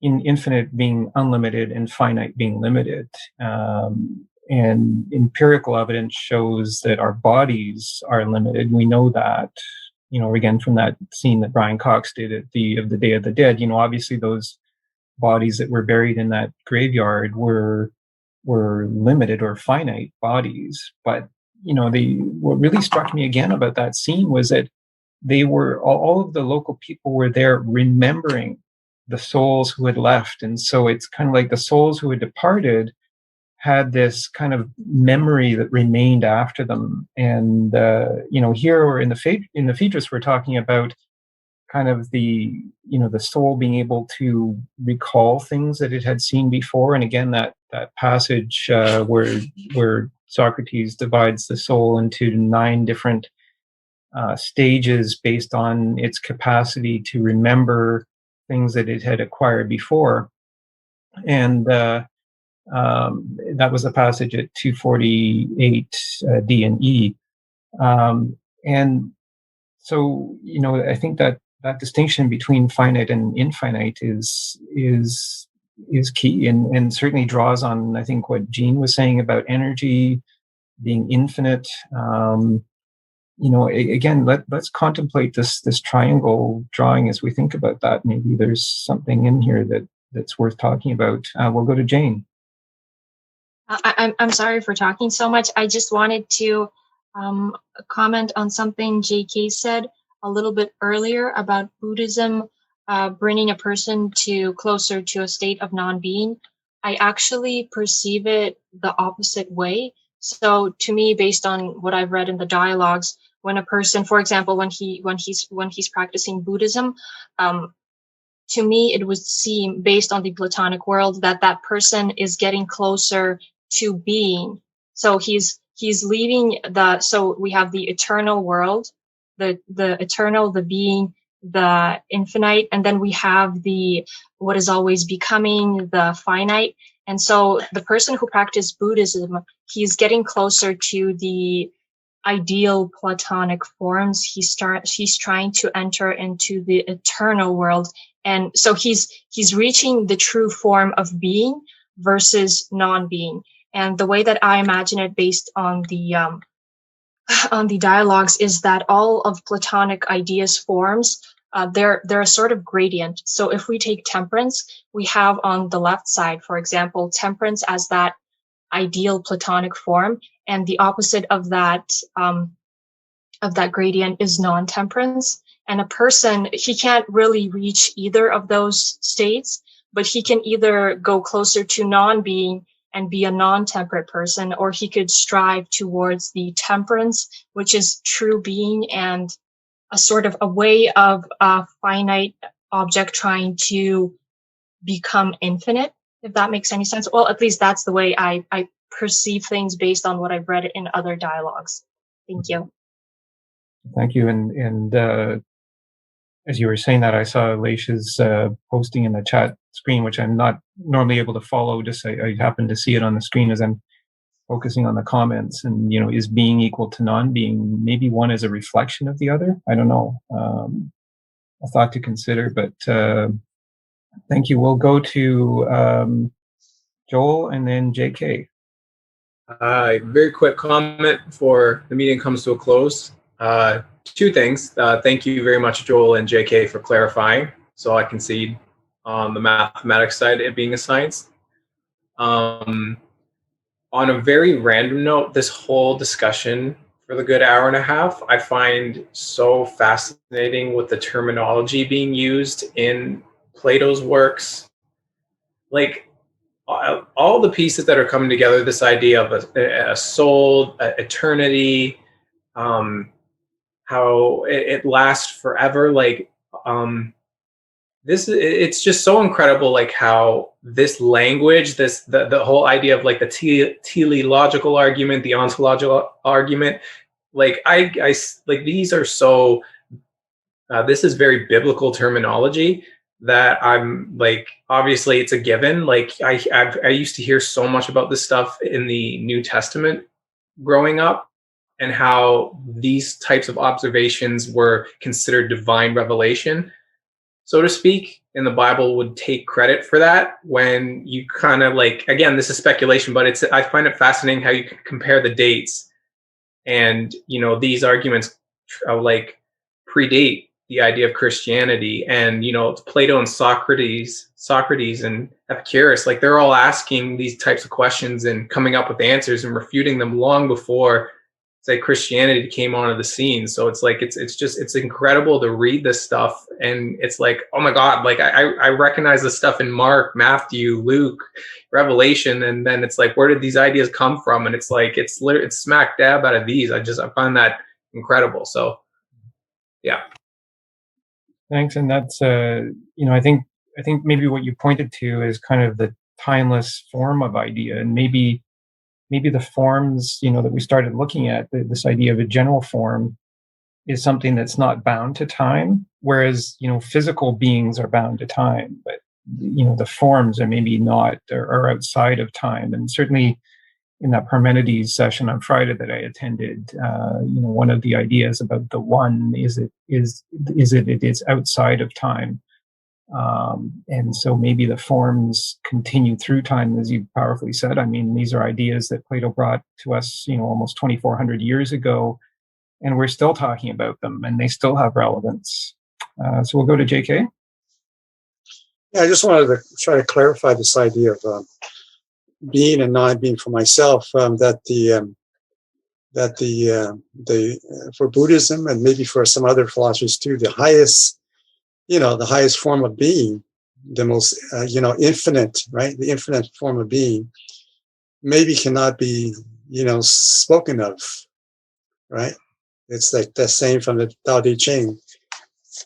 infinite being unlimited and finite being limited. And empirical evidence shows that our bodies are limited. We know that, again, from that scene that Brian Cox did at the Day of the Dead. Obviously those bodies that were buried in that graveyard were limited or finite bodies. But what really struck me again about that scene was that they were, all of the local people were there remembering the souls who had left. And so it's kind of like the souls who had departed had this kind of memory that remained after them. And here in the Phaedrus, we're talking about kind of the soul being able to recall things that it had seen before. And again, that passage where Socrates divides the soul into 9 different stages based on its capacity to remember things that it had acquired before. And that was a passage at 248 D and E. And so, I think that distinction between finite and infinite is key, and certainly draws on, I think, what Jean was saying about energy being infinite. Again, let's contemplate this triangle drawing as we think about that. Maybe there's something in here that's worth talking about. We'll go to Jane. I'm sorry for talking so much. I just wanted to comment on something JK said a little bit earlier about Buddhism bringing a person closer to a state of non-being. I actually perceive it the opposite way. So to me, based on what I've read in the dialogues, when a person, for example, when he's practicing Buddhism, to me, it would seem, based on the Platonic world, that person is getting closer to being. So he's leaving so we have the eternal world, the eternal, the being, the infinite, and then we have the what is always becoming, the finite. And so the person who practiced Buddhism, he's getting closer to the ideal Platonic forms. He's trying to enter into the eternal world. And so he's reaching the true form of being versus non-being. And the way that I imagine it, based on the dialogues, is that all of Platonic ideas, forms, they're a sort of gradient. So if we take temperance, we have on the left side, for example, temperance as that ideal Platonic form, and the opposite of that gradient is non-temperance. And a person, he can't really reach either of those states, but he can either go closer to non-being and be a non-temperate person, or he could strive towards the temperance, which is true being and a sort of a way of a finite object trying to become infinite, if that makes any sense. Well, at least that's the way I perceive things based on what I've read in other dialogues. Thank you. Thank you. And as you were saying that, I saw Leisha's posting in the chat screen, which I'm not normally able to follow. Just I happened to see it on the screen as I'm focusing on the comments. And, is being equal to non-being? Maybe one is a reflection of the other. I don't know. A thought to consider, but thank you. We'll go to Joel and then JK. Very quick comment before the meeting comes to a close. Two things. Thank you very much, Joel and JK, for clarifying. So I concede on the mathematics side, it being a science. On a very random note, this whole discussion for the good hour and a half, I find so fascinating with the terminology being used in Plato's works. Like, all the pieces that are coming together, this idea of a soul, eternity, how it lasts forever. Like, it's just so incredible, like how this language, the whole idea of like the teleological argument, the ontological argument, like I like these are so, this is very biblical terminology that I'm like, obviously it's a given. Like I used to hear so much about this stuff in the New Testament growing up, and how these types of observations were considered divine revelation, so to speak, and the Bible would take credit for that. When you kind of like, again, this is speculation, but I find it fascinating how you can compare the dates, and these arguments like predate the idea of Christianity, and Plato and Socrates and Epicurus, like they're all asking these types of questions and coming up with answers and refuting them long before, say, Christianity came onto the scene. So it's like it's incredible to read this stuff, and it's like, oh my God, like I recognize this stuff in Mark, Matthew, Luke, Revelation, and then it's like, where did these ideas come from? And it's like it's smack dab out of these. I find that incredible. So yeah. Thanks. And that's I think maybe what you pointed to is kind of the timeless form of idea, and maybe the forms, that we started looking at, this idea of a general form is something that's not bound to time, whereas, physical beings are bound to time, but, the forms are maybe not, or outside of time. And certainly in that Parmenides session on Friday that I attended, one of the ideas about the one is it is outside of time. And so maybe the forms continue through time, as you powerfully said. I mean, these are ideas that Plato brought to us, almost 2,400 years ago, and we're still talking about them, and they still have relevance. So we'll go to JK. Yeah, I just wanted to try to clarify this idea of being and non-being for myself. That for Buddhism, and maybe for some other philosophies too, the highest form of being, the most, infinite, right? The infinite form of being maybe cannot be, spoken of, right? It's like that saying from the Tao Te Ching: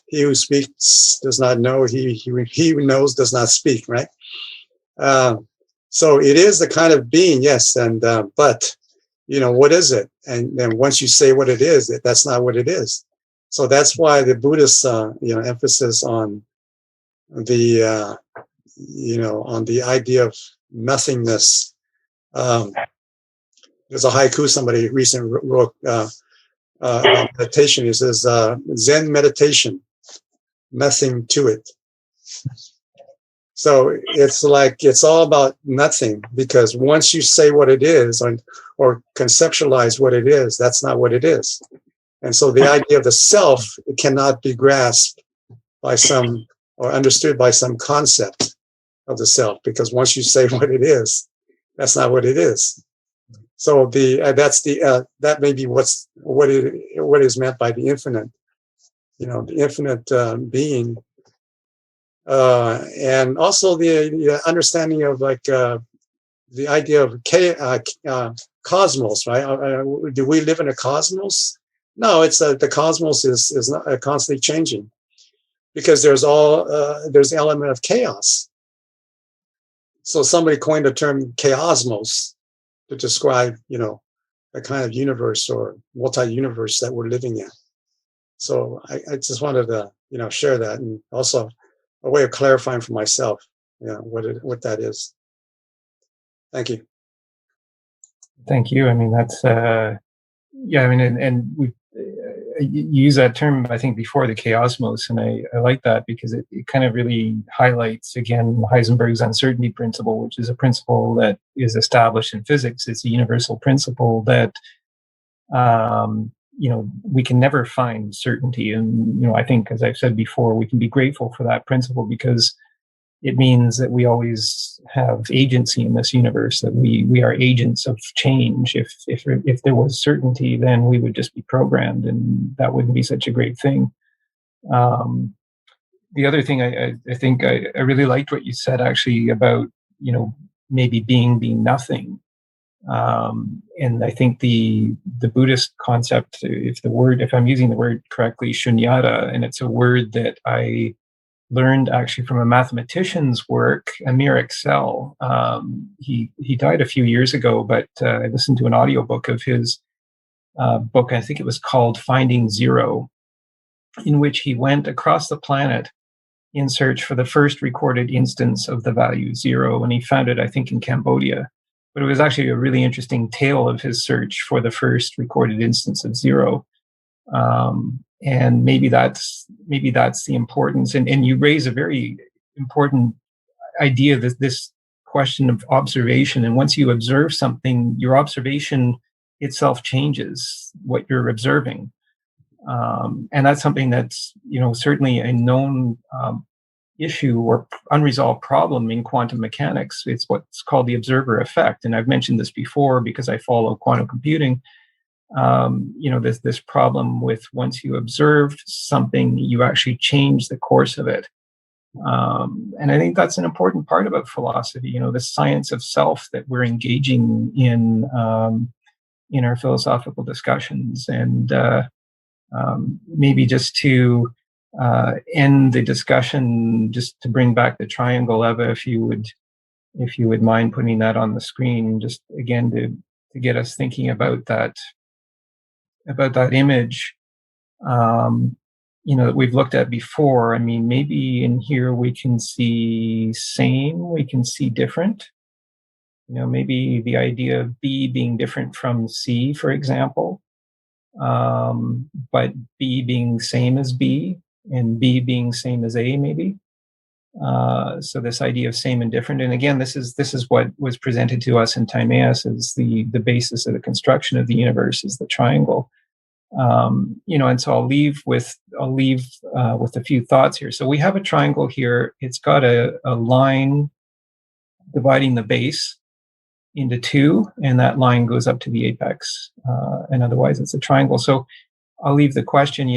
"He who speaks does not know. He who knows does not speak." Right. So it is the kind of being, yes, and but what is it? And then once you say what it is, that's not what it is. So that's why the Buddhist, emphasis on the on the idea of nothingness. There's a haiku somebody recently wrote about meditation. He says, Zen meditation, nothing to it. So it's like, it's all about nothing, because once you say what it is or conceptualize what it is, that's not what it is. And so the idea of the self, it cannot be grasped by some or understood by some concept of the self, because once you say what it is, that's not what it is. So that may be what is meant by the infinite, the infinite being. And also the understanding of like the idea of cosmos, right? Do we live in a cosmos? No, it's the cosmos is not constantly changing, because there's the element of chaos. So somebody coined the term chaosmos to describe, a kind of universe or multi-universe that we're living in. So I just wanted to, share that, and also a way of clarifying for myself, what that is. Thank you. Thank you. I mean, that's yeah. I mean, and we use that term, I think, before, the chaosmos, and I like that, because it kind of really highlights again Heisenberg's uncertainty principle, which is a principle that is established in physics. It's a universal principle that we can never find certainty, and I think, as I've said before, we can be grateful for that principle, because it means that we always have agency in this universe, that we are agents of change. If there was certainty, then we would just be programmed, and that wouldn't be such a great thing. The other thing I think I really liked what you said, actually, about maybe being nothing. And I think the Buddhist concept, if I'm using the word correctly, shunyata, and it's a word that I learned actually from a mathematician's work, Amir Excel. He died a few years ago, but I listened to an audiobook of his book. I think it was called Finding Zero, in which he went across the planet in search for the first recorded instance of the value zero. And he found it, I think, in Cambodia. But it was actually a really interesting tale of his search for the first recorded instance of zero. And maybe that's the importance. And you raise a very important idea, this question of observation. And once you observe something, your observation itself changes what you're observing. And that's something that's certainly a known issue or unresolved problem in quantum mechanics. It's what's called the observer effect. And I've mentioned this before because I follow quantum computing. This problem with, once you observe something, you actually change the course of it. And I think that's an important part about philosophy, the science of self that we're engaging in our philosophical discussions. And maybe just to end the discussion, just to bring back the triangle, Eva, if you would mind putting that on the screen, just again to get us thinking about that image, that we've looked at before. I mean, maybe in here we can see same, we can see different. Maybe the idea of B being different from C, for example, but B being same as B, and B being same as A, maybe. So this idea of same and different, and again, this is what was presented to us in Timaeus as the basis of the construction of the universe, is the triangle. And so I'll leave with a few thoughts here. So we have a triangle here. It's got a line dividing the base into two, and that line goes up to the apex. And otherwise, it's a triangle. So I'll leave the question,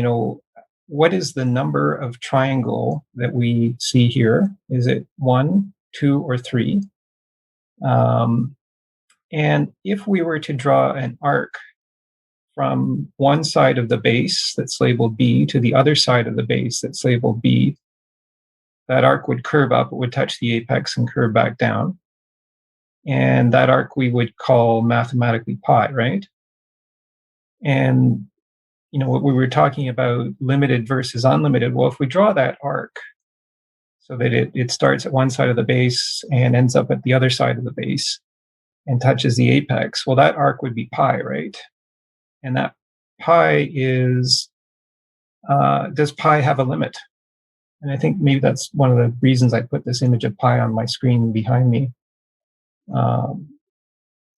what is the number of triangle that we see here? Is it 1, 2, or 3? And if we were to draw an arc from one side of the base that's labeled B to the other side of the base that's labeled B, that arc would curve up, it would touch the apex and curve back down. And that arc we would call mathematically pi, right? And what we were talking about, limited versus unlimited. Well, if we draw that arc, so that it starts at one side of the base and ends up at the other side of the base and touches the apex. Well, that arc would be pi, right? And that pi is, does pi have a limit? And I think maybe that's one of the reasons I put this image of pi on my screen behind me.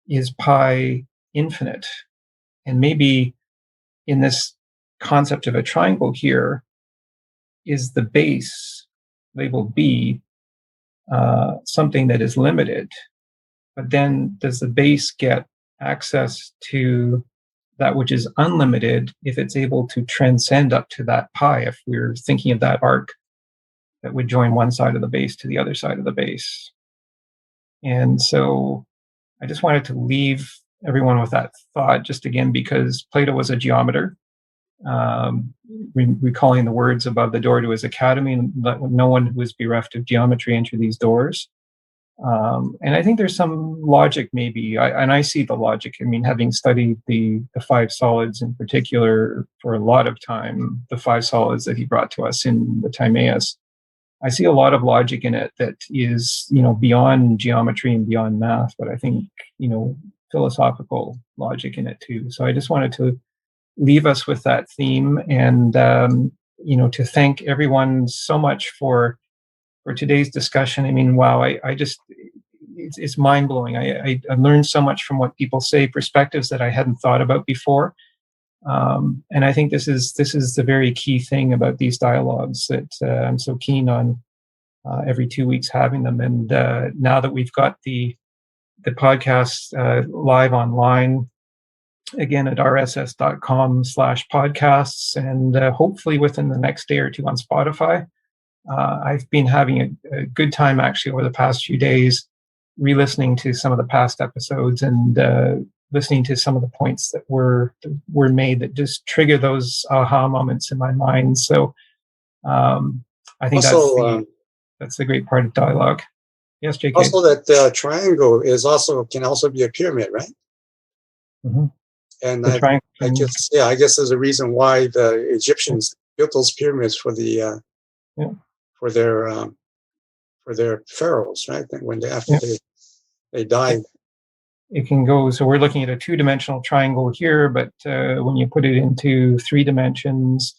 Is pi infinite? And maybe in this concept of a triangle here, is the base labeled B something that is limited? But then does the base get access to that which is unlimited if it's able to transcend up to that pi, if we're thinking of that arc that would join one side of the base to the other side of the base? And so I just wanted to leave everyone with that thought, just again, because Plato was a geometer, recalling the words above the door to his academy, and let no one who is bereft of geometry enter these doors. And I think there's some logic, maybe, and I see the logic. I mean, having studied the five solids in particular for a lot of time, the five solids that he brought to us in the Timaeus, I see a lot of logic in it that is, beyond geometry and beyond math, but I think, philosophical logic in it too. So I just wanted to leave us with that theme, and, to thank everyone so much for today's discussion. I mean, wow, I just, it's mind-blowing. I learned so much from what people say, perspectives that I hadn't thought about before. And I think this is the very key thing about these dialogues that I'm so keen on every 2 weeks having them. And now that we've got the podcast live online, again at rss.com/podcasts, and hopefully within the next day or two on Spotify. I've been having a good time actually over the past few days, re-listening to some of the past episodes and listening to some of the points that were made that just trigger those aha moments in my mind. So I think also, that's the great part of dialogue. Yes, JK. Also, that triangle can also be a pyramid, right? Mm-hmm. And I guess there's a reason why the Egyptians built those pyramids for the for their pharaohs, right? When they died. It can go. So we're looking at a two-dimensional triangle here, but when you put it into 3 dimensions,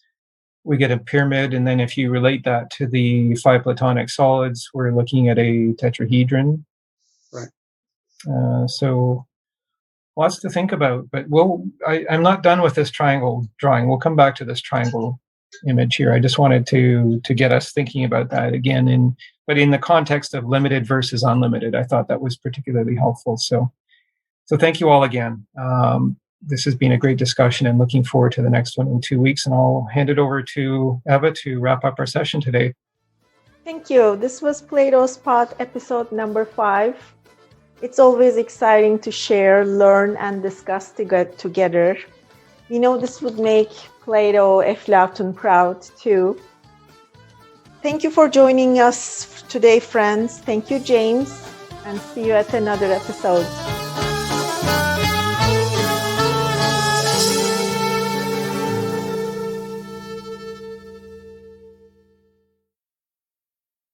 we get a pyramid. And then if you relate that to the 5 Platonic solids, we're looking at a tetrahedron. Right. So lots to think about. But I'm not done with this triangle drawing. We'll come back to this triangle image here. I just wanted to get us thinking about that again, but in the context of limited versus unlimited. I thought that was particularly helpful. So thank you all again. This has been a great discussion, and looking forward to the next one in 2 weeks. And I'll hand it over to Eva to wrap up our session today. Thank you. This was Plato's Pod episode number 5. It's always exciting to share, learn, and discuss together. This would make Plato, Eflatun proud too. Thank you for joining us today, friends. Thank you, James, and see you at another episode.